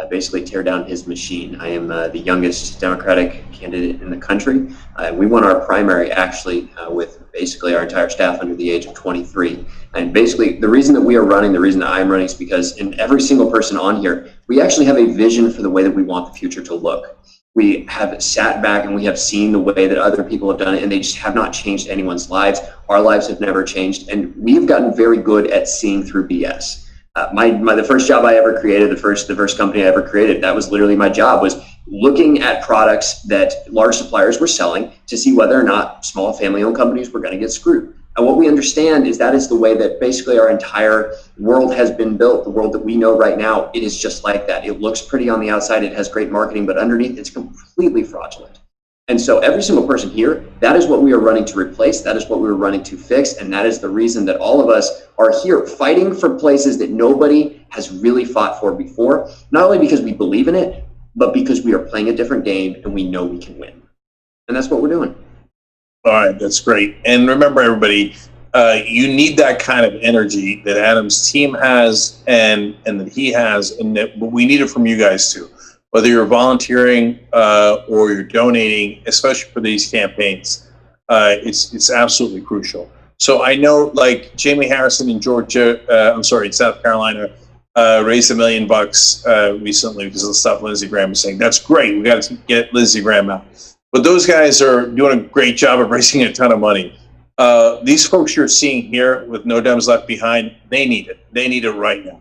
basically tear down his machine. I am the youngest Democratic candidate in the country. We won our primary, actually, with basically our entire staff under the age of 23. And basically, the reason that we are running, the reason that I'm running is because in every single person on here, we actually have a vision for the way that we want the future to look. We have sat back and we have seen the way that other people have done it, and they just have not changed anyone's lives. Our lives have never changed, and we've gotten very good at seeing through BS. The first job I ever created, the first company I ever created, that was literally my job, was looking at products that large suppliers were selling to see whether or not small family-owned companies were going to get screwed. And what we understand is that is the way that basically our entire world has been built. The world that we know right now, it is just like that. It looks pretty on the outside, it has great marketing, but underneath it's completely fraudulent. And so every single person here, that is what we are running to replace, that is what we are running to fix, and that is the reason that all of us are here fighting for places that nobody has really fought for before, not only because we believe in it, but because we are playing a different game and we know we can win. And that's what we're doing. All right, that's great. And remember, everybody, you need that kind of energy that Adam's team has and that he has, and that we need it from you guys too. Whether you're volunteering or you're donating, especially for these campaigns, it's absolutely crucial. So I know, like Jamie Harrison in Georgia, in South Carolina, raised $1 million recently because of the stuff Lindsey Graham was saying. That's great. We got to get Lindsey Graham out. But those guys are doing a great job of raising a ton of money. These folks you're seeing here with No Dems Left Behind, they need it. They need it right now.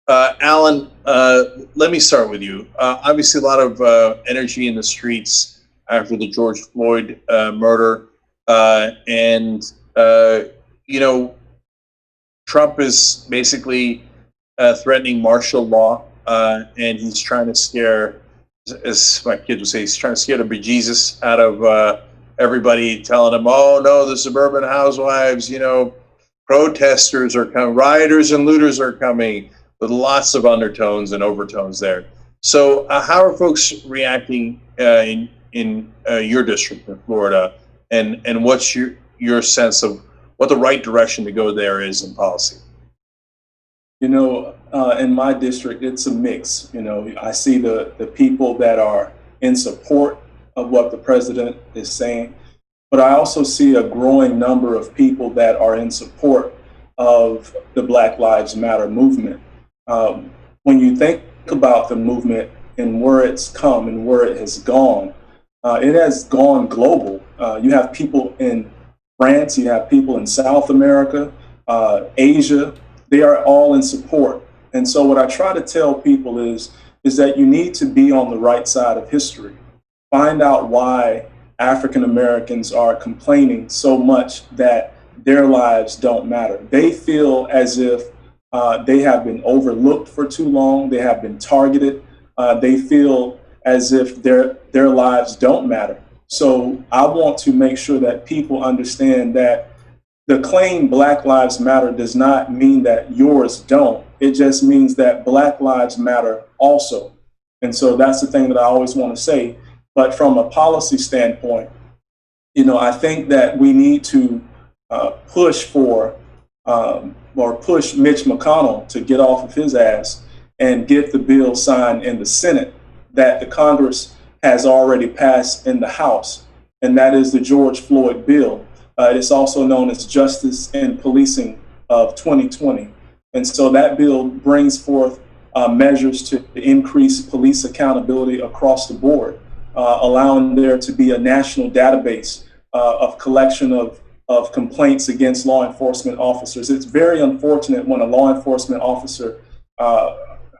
Alan, let me start with you. Obviously, a lot of energy in the streets after the George Floyd murder. Trump is basically threatening martial law, and he's trying to scare, as my kids would say, he's trying to scare the bejesus out of everybody, telling them, oh, no, the suburban housewives, protesters are coming, rioters and looters are coming, with lots of undertones and overtones there. So how are folks reacting in your district in Florida, and what's your sense of what the right direction to go there is in policy? In my district, it's a mix. I see the people that are in support of what the president is saying, but I also see a growing number of people that are in support of the Black Lives Matter movement. When you think about the movement and where it's come and where it has gone global. You have people in France, you have people in South America, Asia. They are all in support. And so what I try to tell people is that you need to be on the right side of history. Find out why African Americans are complaining so much that their lives don't matter. They feel as if they have been overlooked for too long. They have been targeted. They feel as if their lives don't matter. So I want to make sure that people understand that the claim Black Lives Matter does not mean that yours don't. It just means that Black Lives Matter also. And so that's the thing that I always want to say. But from a policy standpoint, I think that we need to push Mitch McConnell to get off of his ass and get the bill signed in the Senate that the Congress has already passed in the House, and that is the George Floyd bill. It's also known as Justice and Policing of 2020. And so that bill brings forth measures to increase police accountability across the board, allowing there to be a national database of collection of complaints against law enforcement officers. It's very unfortunate when a law enforcement officer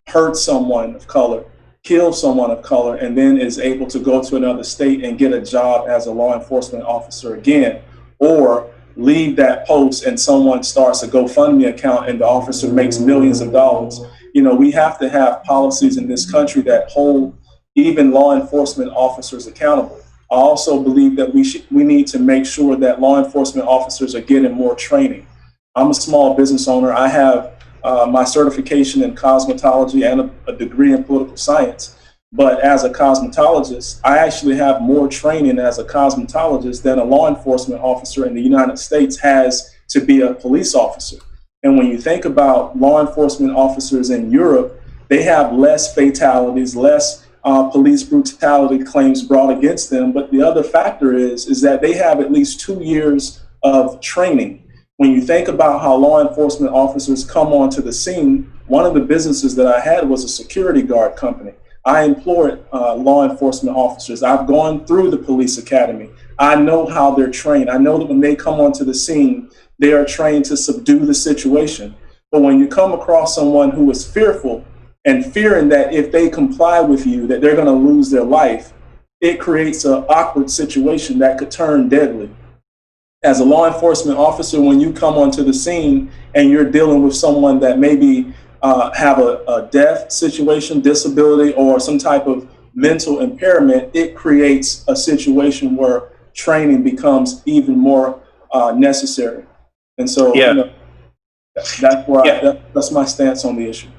hurts someone of color, kills someone of color, and then is able to go to another state and get a job as a law enforcement officer again, or leave that post and someone starts a GoFundMe account and the officer makes millions of dollars. We have to have policies in this country that hold even law enforcement officers accountable. I also believe that we need to make sure that law enforcement officers are getting more training. I'm a small business owner. I have my certification in cosmetology and a degree in political science. But as a cosmetologist, I actually have more training as a cosmetologist than a law enforcement officer in the United States has to be a police officer. And when you think about law enforcement officers in Europe, they have less fatalities, less police brutality claims brought against them. But the other factor is that they have at least 2 years of training. When you think about how law enforcement officers come onto the scene, one of the businesses that I had was a security guard company. I employed law enforcement officers. I've gone through the police academy. I know how they're trained. I know that when they come onto the scene, they are trained to subdue the situation. But when you come across someone who is fearful and fearing that if they comply with you, that they're going to lose their life, it creates an awkward situation that could turn deadly. as a law enforcement officer, when you come onto the scene and you're dealing with someone that maybe have a death situation, disability, or some type of mental impairment, it creates a situation where training becomes even more necessary. And so, Yeah. you know, that's where that's my stance on the issue.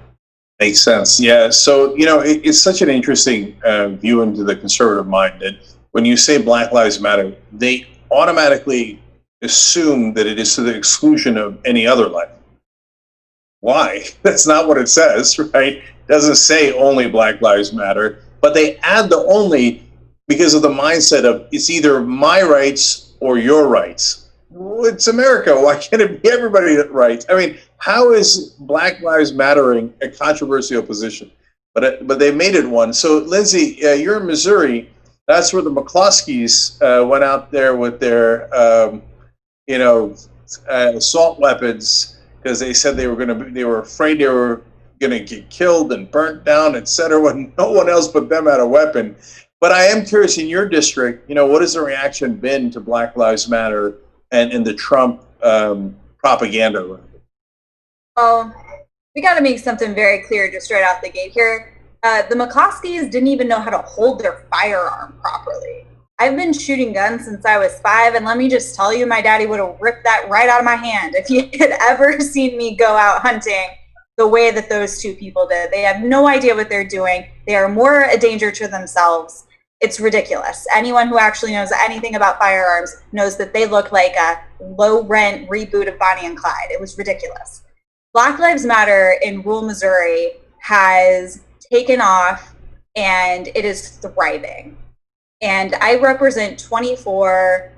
Makes sense. Yeah. So, you know, it's such an interesting view into the conservative mind that when you say Black Lives Matter, they automatically assume that it is to the exclusion of any other life. Why? That's not what it says, right? It doesn't say only Black Lives Matter, but they add the only because of the mindset of it's either my rights or your rights. Well, it's America. Why can't it be everybody's rights? I mean, how is Black Lives Mattering a controversial position? But they made it one. So, Lindsay, you're in Missouri. That's where the McCloskeys went out there with their, assault weapons because they said they were afraid they were going to get killed and burnt down, et cetera, when no one else but them had a weapon. But I am curious, in your district, you know, what has the reaction been to Black Lives Matter and the Trump propaganda? Well, we got to make something very clear just right out the gate here. The McCloskeys didn't even know how to hold their firearm properly. I've been shooting guns since I was 5, and let me just tell you, my daddy would have ripped that right out of my hand if he had ever seen me go out hunting the way that those two people did. They have no idea what they're doing. They are more a danger to themselves. It's ridiculous. Anyone who actually knows anything about firearms knows that they look like a low-rent reboot of Bonnie and Clyde. It was ridiculous. Black Lives Matter in rural Missouri has taken off, and it is thriving. And I represent 24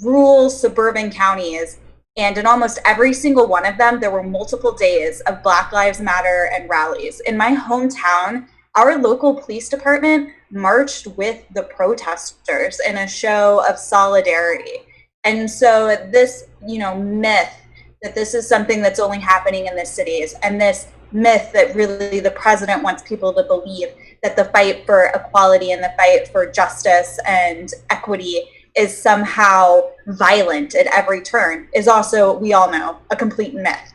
rural suburban counties, and in almost every single one of them, there were multiple days of Black Lives Matter and rallies. In my hometown, our local police department marched with the protesters in a show of solidarity. And so this, myth that this is something that's only happening in the cities, and this myth that really the president wants people to believe that the fight for equality and the fight for justice and equity is somehow violent at every turn is also, we all know, a complete myth.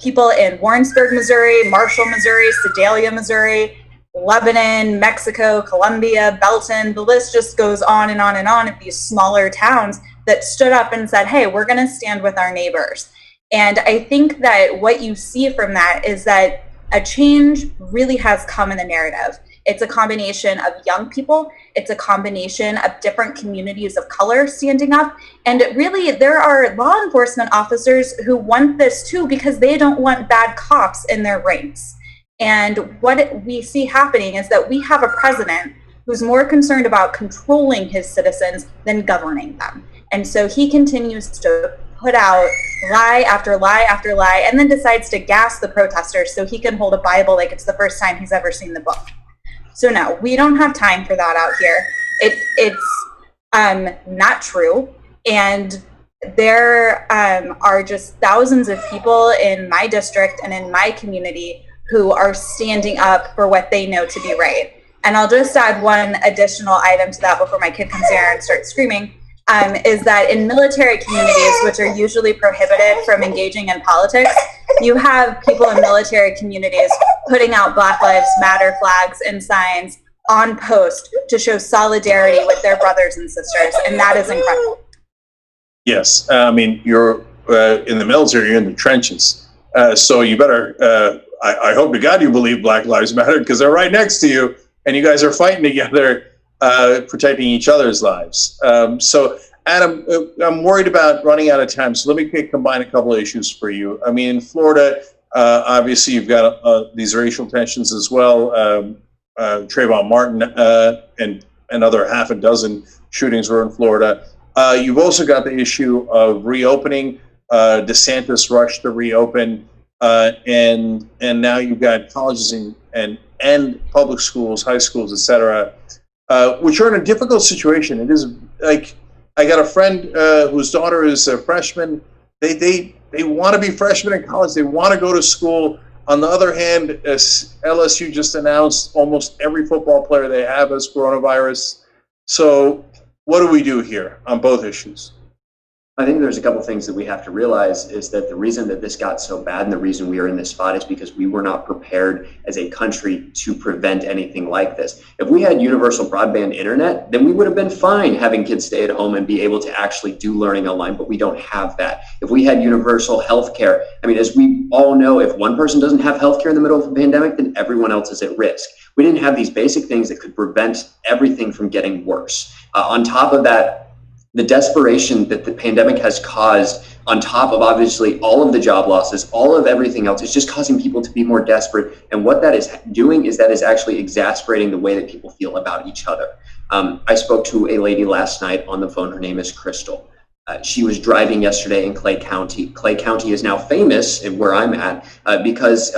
People in Warrensburg, Missouri, Marshall, Missouri, Sedalia, Missouri, Lebanon, Mexico, Colombia, Belton, the list just goes on and on and on of these smaller towns that stood up and said, hey, we're going to stand with our neighbors. And I think that what you see from that is that a change really has come in the narrative. It's a combination of young people. It's a combination of different communities of color standing up. And really, there are law enforcement officers who want this too because they don't want bad cops in their ranks. And what we see happening is that we have a president who's more concerned about controlling his citizens than governing them. And so he continues to put out lie after lie after lie, and then decides to gas the protesters so he can hold a Bible like it's the first time he's ever seen the book. So no, we don't have time for that out here. It's not true. And there are just thousands of people in my district and in my community who are standing up for what they know to be right. And I'll just add one additional item to that before my kid comes here and starts screaming. Is that in military communities, which are usually prohibited from engaging in politics, you have people in military communities putting out Black Lives Matter flags and signs on post to show solidarity with their brothers and sisters, and that is incredible. Yes, I mean, you're in the military, you're in the trenches, so you better, I hope to God you believe Black Lives Matter, because they're right next to you, and you guys are fighting together, protecting each other's lives. So, Adam, I'm worried about running out of time, so let me combine a couple of issues for you. I mean, in Florida, obviously you've got these racial tensions as well. Trayvon Martin and another half a dozen shootings were in Florida. You've also got the issue of reopening. DeSantis rushed to reopen, and now you've got colleges and public schools, high schools, et cetera, which are in a difficult situation. It is like, I got a friend whose daughter is a freshman. They want to be freshmen in college. They want to go to school. On the other hand, as LSU just announced, almost every football player they have has coronavirus. So what do we do here on both issues? I think there's a couple things that we have to realize is that the reason that this got so bad and the reason we are in this spot is because we were not prepared as a country to prevent anything like this. If we had universal broadband internet, then we would have been fine having kids stay at home and be able to actually do learning online, but we don't have that. If we had universal healthcare, I mean, as we all know, if one person doesn't have healthcare in the middle of a pandemic, then everyone else is at risk. We didn't have these basic things that could prevent everything from getting worse. On top of that, the desperation that the pandemic has caused, on top of obviously all of the job losses, all of everything else, is just causing people to be more desperate. And what that is doing is that is actually exasperating the way that people feel about each other. I spoke to a lady last night on the phone. Her name is Crystal. She was driving yesterday in Clay County. Clay County is now famous where I'm at because,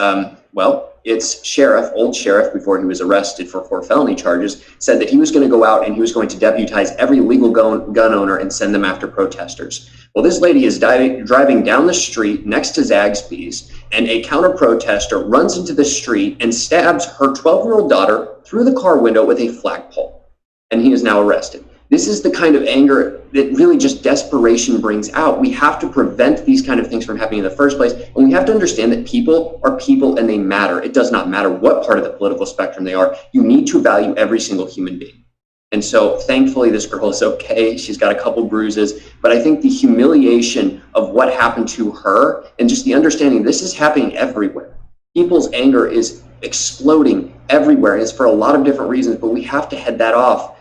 well, its sheriff, old sheriff, before he was arrested for 4 felony charges, said that he was going to go out and he was going to deputize every legal gun owner and send them after protesters. Well, this lady is driving down the street next to Zaxby's, and a counter-protester runs into the street and stabs her 12-year-old daughter through the car window with a flagpole, and he is now arrested. This is the kind of anger that really just desperation brings out. We have to prevent these kind of things from happening in the first place. And we have to understand that people are people and they matter. It does not matter what part of the political spectrum they are. You need to value every single human being. And so thankfully this girl is okay. She's got a couple bruises, but I think the humiliation of what happened to her and just the understanding this is happening everywhere. People's anger is exploding everywhere. And it's for a lot of different reasons, but we have to head that off.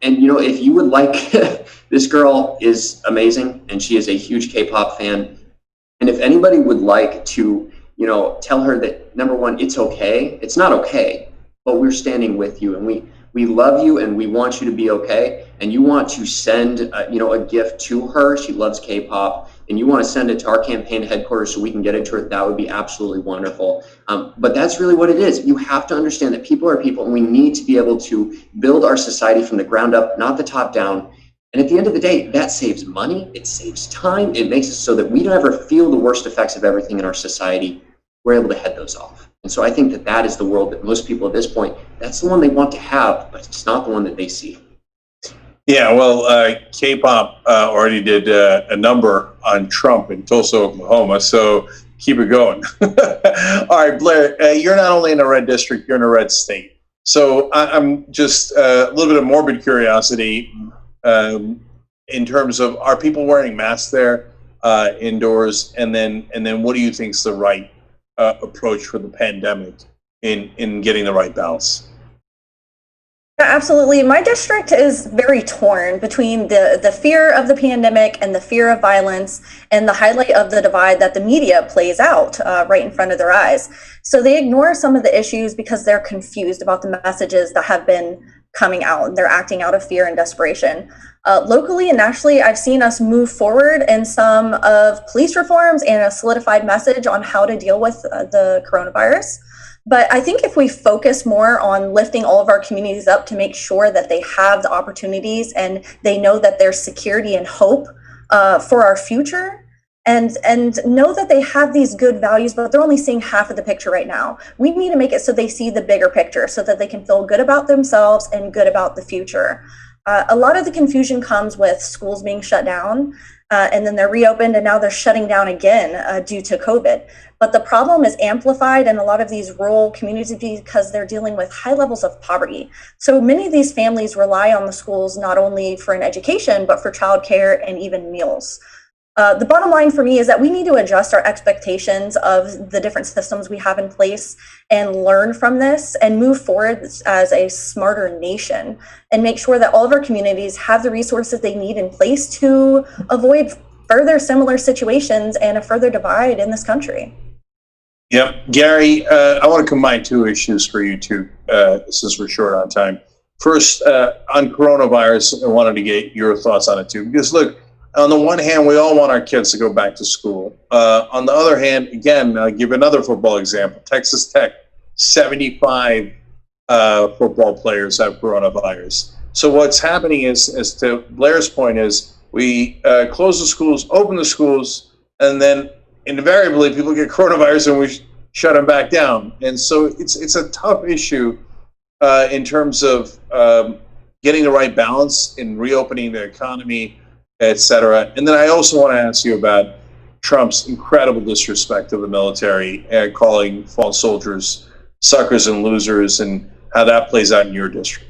And you know, if you would like, this girl is amazing and she is a huge K-pop fan. And if anybody would like to, you know, tell her that, number one, it's okay. It's not okay, but we're standing with you and we love you and we want you to be okay. And you want to send, you know, a gift to her. She loves K-pop. And you want to send it to our campaign headquarters so we can get it to her, that would be absolutely wonderful. But that's really what it is. You have to understand that people are people and we need to be able to build our society from the ground up, not the top down. And at the end of the day, that saves money, it saves time, it makes it so that we don't ever feel the worst effects of everything in our society. We're able to head those off. And so I think that that is the world that most people at this point, that's the one they want to have, but it's not the one that they see. Yeah, well, K-pop already did a number on Trump in Tulsa, Oklahoma, so keep it going. All right, Blair, you're not only in a red district, you're in a red state. So I'm just a little bit of morbid curiosity in terms of, are people wearing masks there indoors? And then what do you think is the right approach for the pandemic in getting the right balance? Yeah, absolutely. My district is very torn between the fear of the pandemic and the fear of violence and the highlight of the divide that the media plays out right in front of their eyes. So they ignore some of the issues because they're confused about the messages that have been coming out. They're acting out of fear and desperation. Locally and nationally, I've seen us move forward in some of police reforms and a solidified message on how to deal with the coronavirus. But I think if we focus more on lifting all of our communities up to make sure that they have the opportunities and they know that there's security and hope for our future, and know that they have these good values, but they're only seeing half of the picture right now. We need to make it so they see the bigger picture so that they can feel good about themselves and good about the future. A lot of the confusion comes with schools being shut down and then they're reopened and now they're shutting down again due to COVID. But the problem is amplified in a lot of these rural communities because they're dealing with high levels of poverty. So many of these families rely on the schools not only for an education, but for childcare and even meals. The bottom line for me is that we need to adjust our expectations of the different systems we have in place and learn from this and move forward as a smarter nation and make sure that all of our communities have the resources they need in place to avoid further similar situations and a further divide in this country. Yep. Gary, I want to combine two issues for you too, since we're short on time. First, on coronavirus, I wanted to get your thoughts on it too, because look, on the one hand, we all want our kids to go back to school. On the other hand, again, I'll give another football example. Texas Tech, 75 football players have coronavirus. So what's happening is, as to Blair's point, is we close the schools, open the schools, and then invariably people get coronavirus and we shut them back down. And so it's a tough issue in terms of getting the right balance in reopening the economy etc. And then I also want to ask you about Trump's incredible disrespect of the military, calling fallen soldiers suckers and losers, and how that plays out in your district.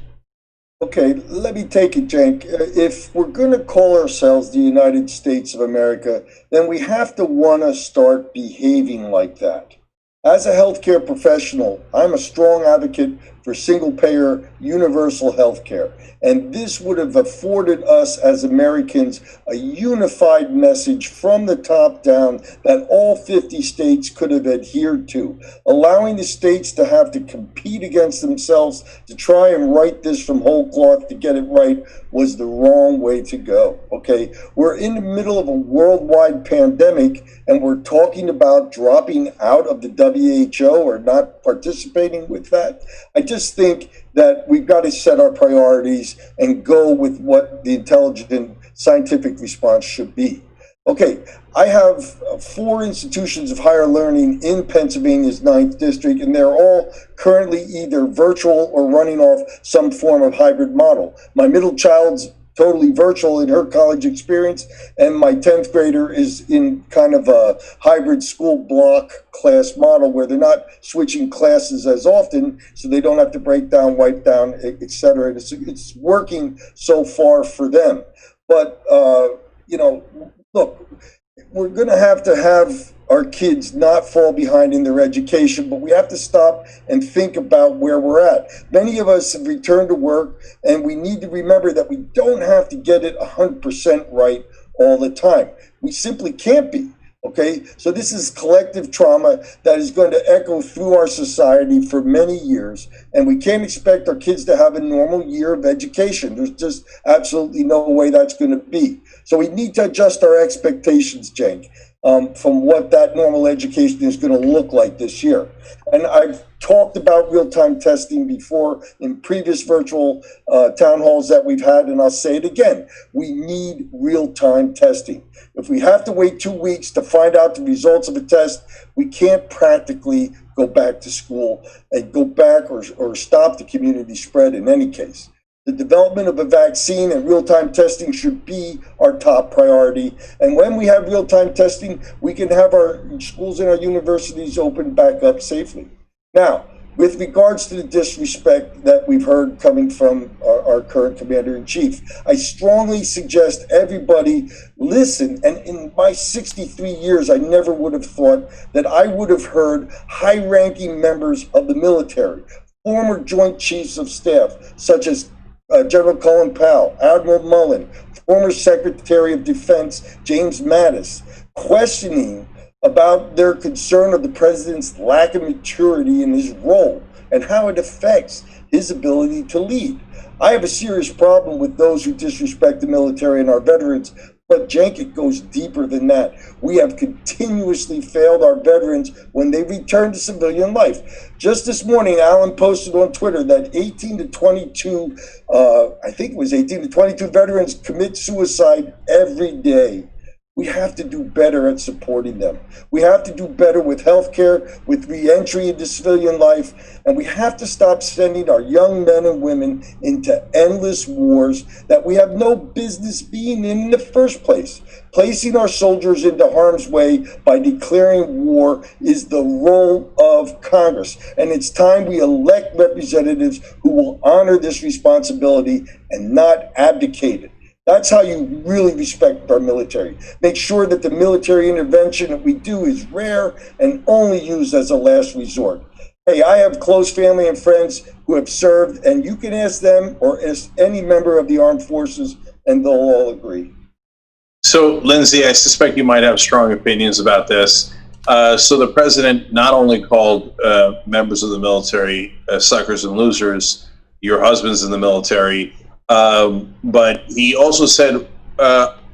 Okay, let me take it, Cenk. If we're going to call ourselves the United States of America, then we have to want to start behaving like that. As a healthcare professional, I'm a strong advocate for single-payer universal healthcare, and this would have afforded us as Americans a unified message from the top down that all 50 states could have adhered to. Allowing the states to have to compete against themselves to try and write this from whole cloth to get it right was the wrong way to go, okay? We're in the middle of a worldwide pandemic, and we're talking about dropping out of the WHO or not participating with that. I just think that we've got to set our priorities and go with what the intelligent scientific response should be. Okay, I have 4 institutions of higher learning in Pennsylvania's 9th district, and they're all currently either virtual or running off some form of hybrid model. My middle child's totally virtual in her college experience, and my 10th grader is in kind of a hybrid school block class model where they're not switching classes as often, so they don't have to break down, wipe down, etc. It's working so far for them. But, you know, look, we're going to have our kids not fall behind in their education, but we have to stop and think about where we're at. Many of us have returned to work, and we need to remember that we don't have to get it 100% right all the time. We simply can't be. Okay, so this is collective trauma that is going to echo through our society for many years, and we can't expect our kids to have a normal year of education. There's just absolutely no way that's going to be. So we need to adjust our expectations, Cenk, from what that normal education is going to look like this year. And I've talked about real-time testing before in previous virtual town halls that we've had, and I'll say it again. We need real-time testing. If we have to wait 2 weeks to find out the results of a test, we can't practically go back to school and go back or stop the community spread in any case. The development of a vaccine and real-time testing should be our top priority. And when we have real-time testing, we can have our schools and our universities open back up safely. Now, with regards to the disrespect that we've heard coming from our current commander-in-chief, I strongly suggest everybody listen. And in my 63 years, I never would have thought that I would have heard high-ranking members of the military, former Joint Chiefs of Staff, such as General Colin Powell, Admiral Mullen, former Secretary of Defense James Mattis, questioning about their concern of the president's lack of maturity in his role and how it affects his ability to lead. I have a serious problem with those who disrespect the military and our veterans, but Cenk, it goes deeper than that. We have continuously failed our veterans when they return to civilian life. Just this morning, Alan posted on Twitter that 18 to 22, I think it was 18 to 22 veterans commit suicide every day. We have to do better at supporting them. We have to do better with healthcare, with re-entry into civilian life, and we have to stop sending our young men and women into endless wars that we have no business being in the first place. Placing our soldiers into harm's way by declaring war is the role of Congress, and it's time we elect representatives who will honor this responsibility and not abdicate it. That's how you really respect our military. Make sure that the military intervention that we do is rare and only used as a last resort. Hey, I have close family and friends who have served, and you can ask them or ask any member of the armed forces, and they'll all agree. So, Lindsay, I suspect you might have strong opinions about this. So the president not only called members of the military suckers and losers, your husband's in the military, but he also said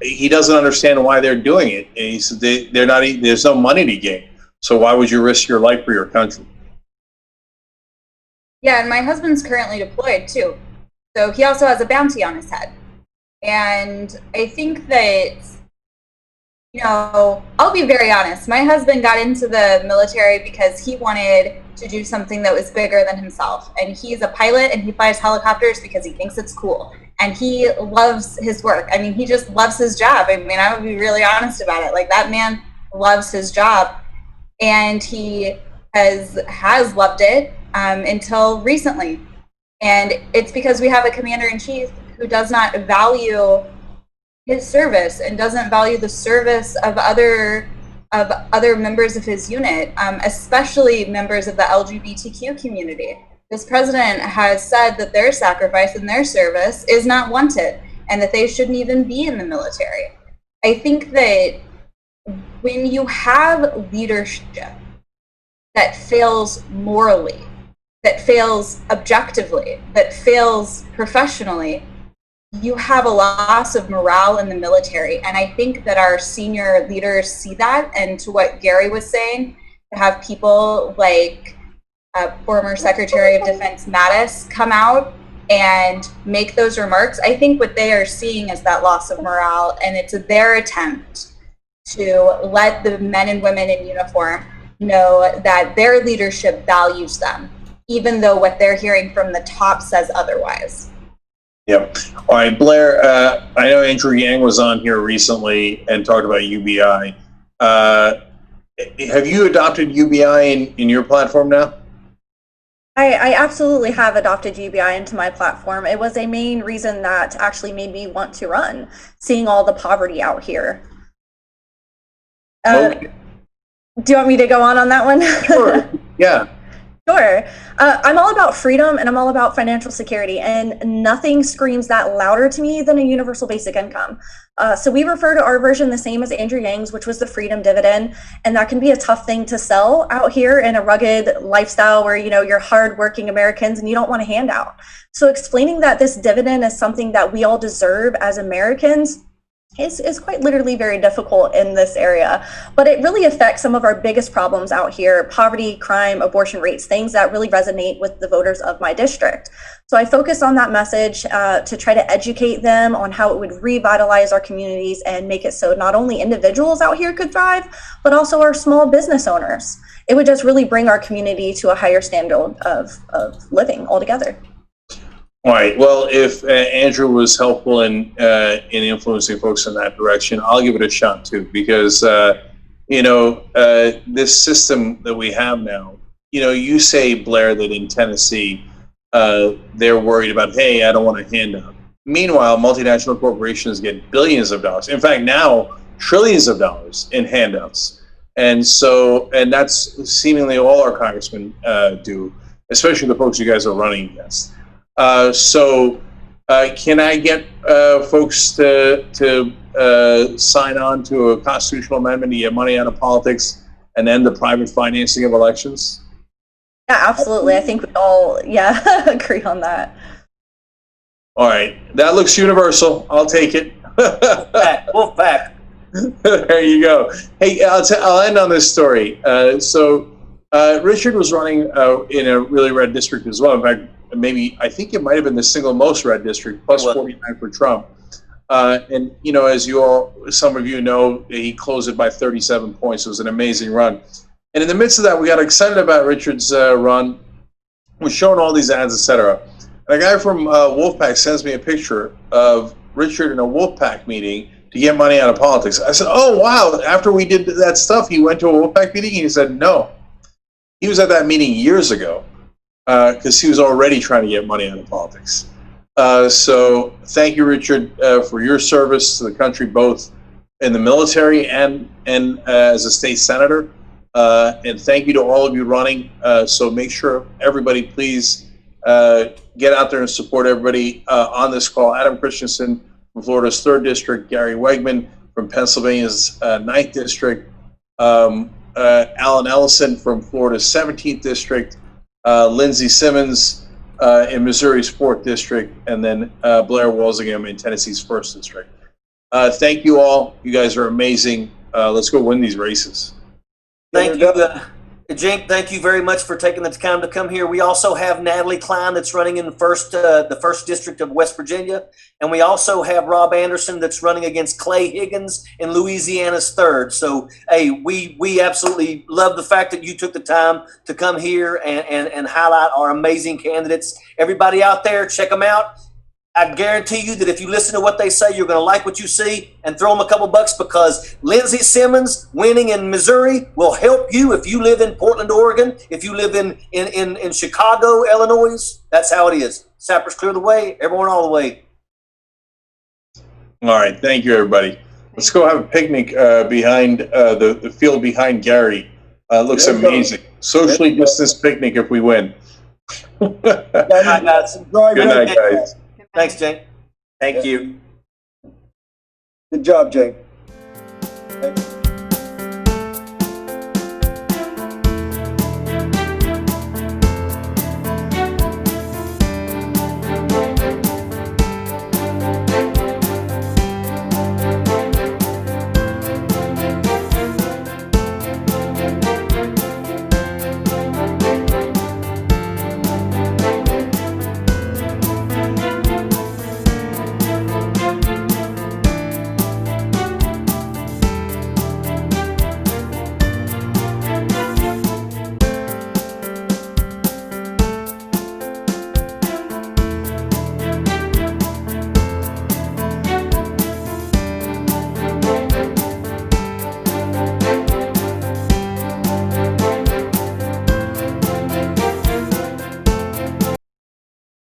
he doesn't understand why they're doing it. And he said they're not. There's no money to gain. So why would you risk your life for your country? Yeah, and my husband's currently deployed too. So he also has a bounty on his head. And I think that, you know, I'll be very honest. My husband got into the military because he wanted to do something that was bigger than himself. And he's a pilot and he flies helicopters because he thinks it's cool. and he loves his work. I mean, he just loves his job. I mean, I would be really honest about it. Like, that man loves his job, and he has loved it until recently. And it's because we have a commander-in-chief who does not value his service and doesn't value the service of other members of his unit, especially members of the LGBTQ community. This president has said that their sacrifice and their service is not wanted and that they shouldn't even be in the military. I think that when you have leadership that fails morally, that fails objectively, that fails professionally, you have a loss of morale in the military. And I think that our senior leaders see that. And to what Gary was saying, to have people like former Secretary of Defense Mattis come out and make those remarks, I think what they are seeing is that loss of morale, and it's their attempt to let the men and women in uniform know that their leadership values them, even though what they're hearing from the top says otherwise. Yep. All right, Blair, I know Andrew Yang was on here recently and talked about UBI. Have you adopted UBI in your platform now? I absolutely have adopted UBI into my platform. It was a main reason that actually made me want to run, seeing all the poverty out here. Okay. Do you want me to go on that one? Sure. Yeah. Sure. I'm all about freedom, and I'm all about financial security, and nothing screams that louder to me than a universal basic income. So we refer to our version the same as Andrew Yang's, which was the freedom dividend, and that can be a tough thing to sell out here in a rugged lifestyle where, you know, you're hardworking Americans and you don't want a handout. So explaining that this dividend is something that we all deserve as Americans is quite literally very difficult in this area, but it really affects some of our biggest problems out here: poverty, crime, abortion rates, things that really resonate with the voters of my district. So I focus on that message to try to educate them on how it would revitalize our communities and make it so not only individuals out here could thrive, but also our small business owners. It would just really bring our community to a higher standard of living altogether. All right. Well, if Andrew was helpful in influencing folks in that direction, I'll give it a shot too, because this system that we have now. You know, you say, Blair, that in Tennessee they're worried about, hey, I don't want a handout. Meanwhile, multinational corporations get billions of dollars. In fact, now trillions of dollars in handouts, and that's seemingly all our congressmen do, especially the folks you guys are running against. Can I get folks to sign on to a constitutional amendment to get money out of politics and end the private financing of elections? Yeah, absolutely. I think we all, agree on that. All right. That looks universal. I'll take it. Wolfpack. There you go. Hey, I'll end on this story. Richard was running in a really red district as well. In fact, I think it might have been the single most red district, plus 49 for Trump. And, you know, as some of you know, he closed it by 37 points. It was an amazing run. And in the midst of that, we got excited about Richard's run. We're showing all these ads, etc. And a guy from Wolfpack sends me a picture of Richard in a Wolfpack meeting to get money out of politics. I said, oh, wow. After we did that stuff, he went to a Wolfpack meeting? He said, no. He was at that meeting years ago. Because he was already trying to get money out of politics. So thank you, Richard, for your service to the country, both in the military and as a state senator. And thank you to all of you running. So make sure everybody, please get out there and support everybody on this call. Adam Christensen from Florida's 3rd District, Gary Wegman from Pennsylvania's 9th District, Alan Ellison from Florida's 17th District, Lindsay Simmons in Missouri's 4th District, and then Blair Walsingham in Tennessee's 1st District. Thank you all. You guys are amazing. Let's go win these races. Thank you, Cenk. Thank you very much for taking the time to come here. We also have Natalie Klein that's running in the 1st District of West Virginia, and we also have Rob Anderson that's running against Clay Higgins in Louisiana's 3rd. So, hey, we absolutely love the fact that you took the time to come here and highlight our amazing candidates. Everybody out there, check them out. I guarantee you that if you listen to what they say, you're going to like what you see and throw them a couple bucks, because Lindsay Simmons winning in Missouri will help you if you live in Portland, Oregon, if you live in Chicago, Illinois. That's how it is. Sappers clear the way, everyone all the way. All right, thank you, everybody. Let's go have a picnic behind the field behind Gary. Looks amazing. Socially distanced picnic if we win. Good night, guys. Good night, guys. Thanks, Cenk. Thank you. Good job, Jake.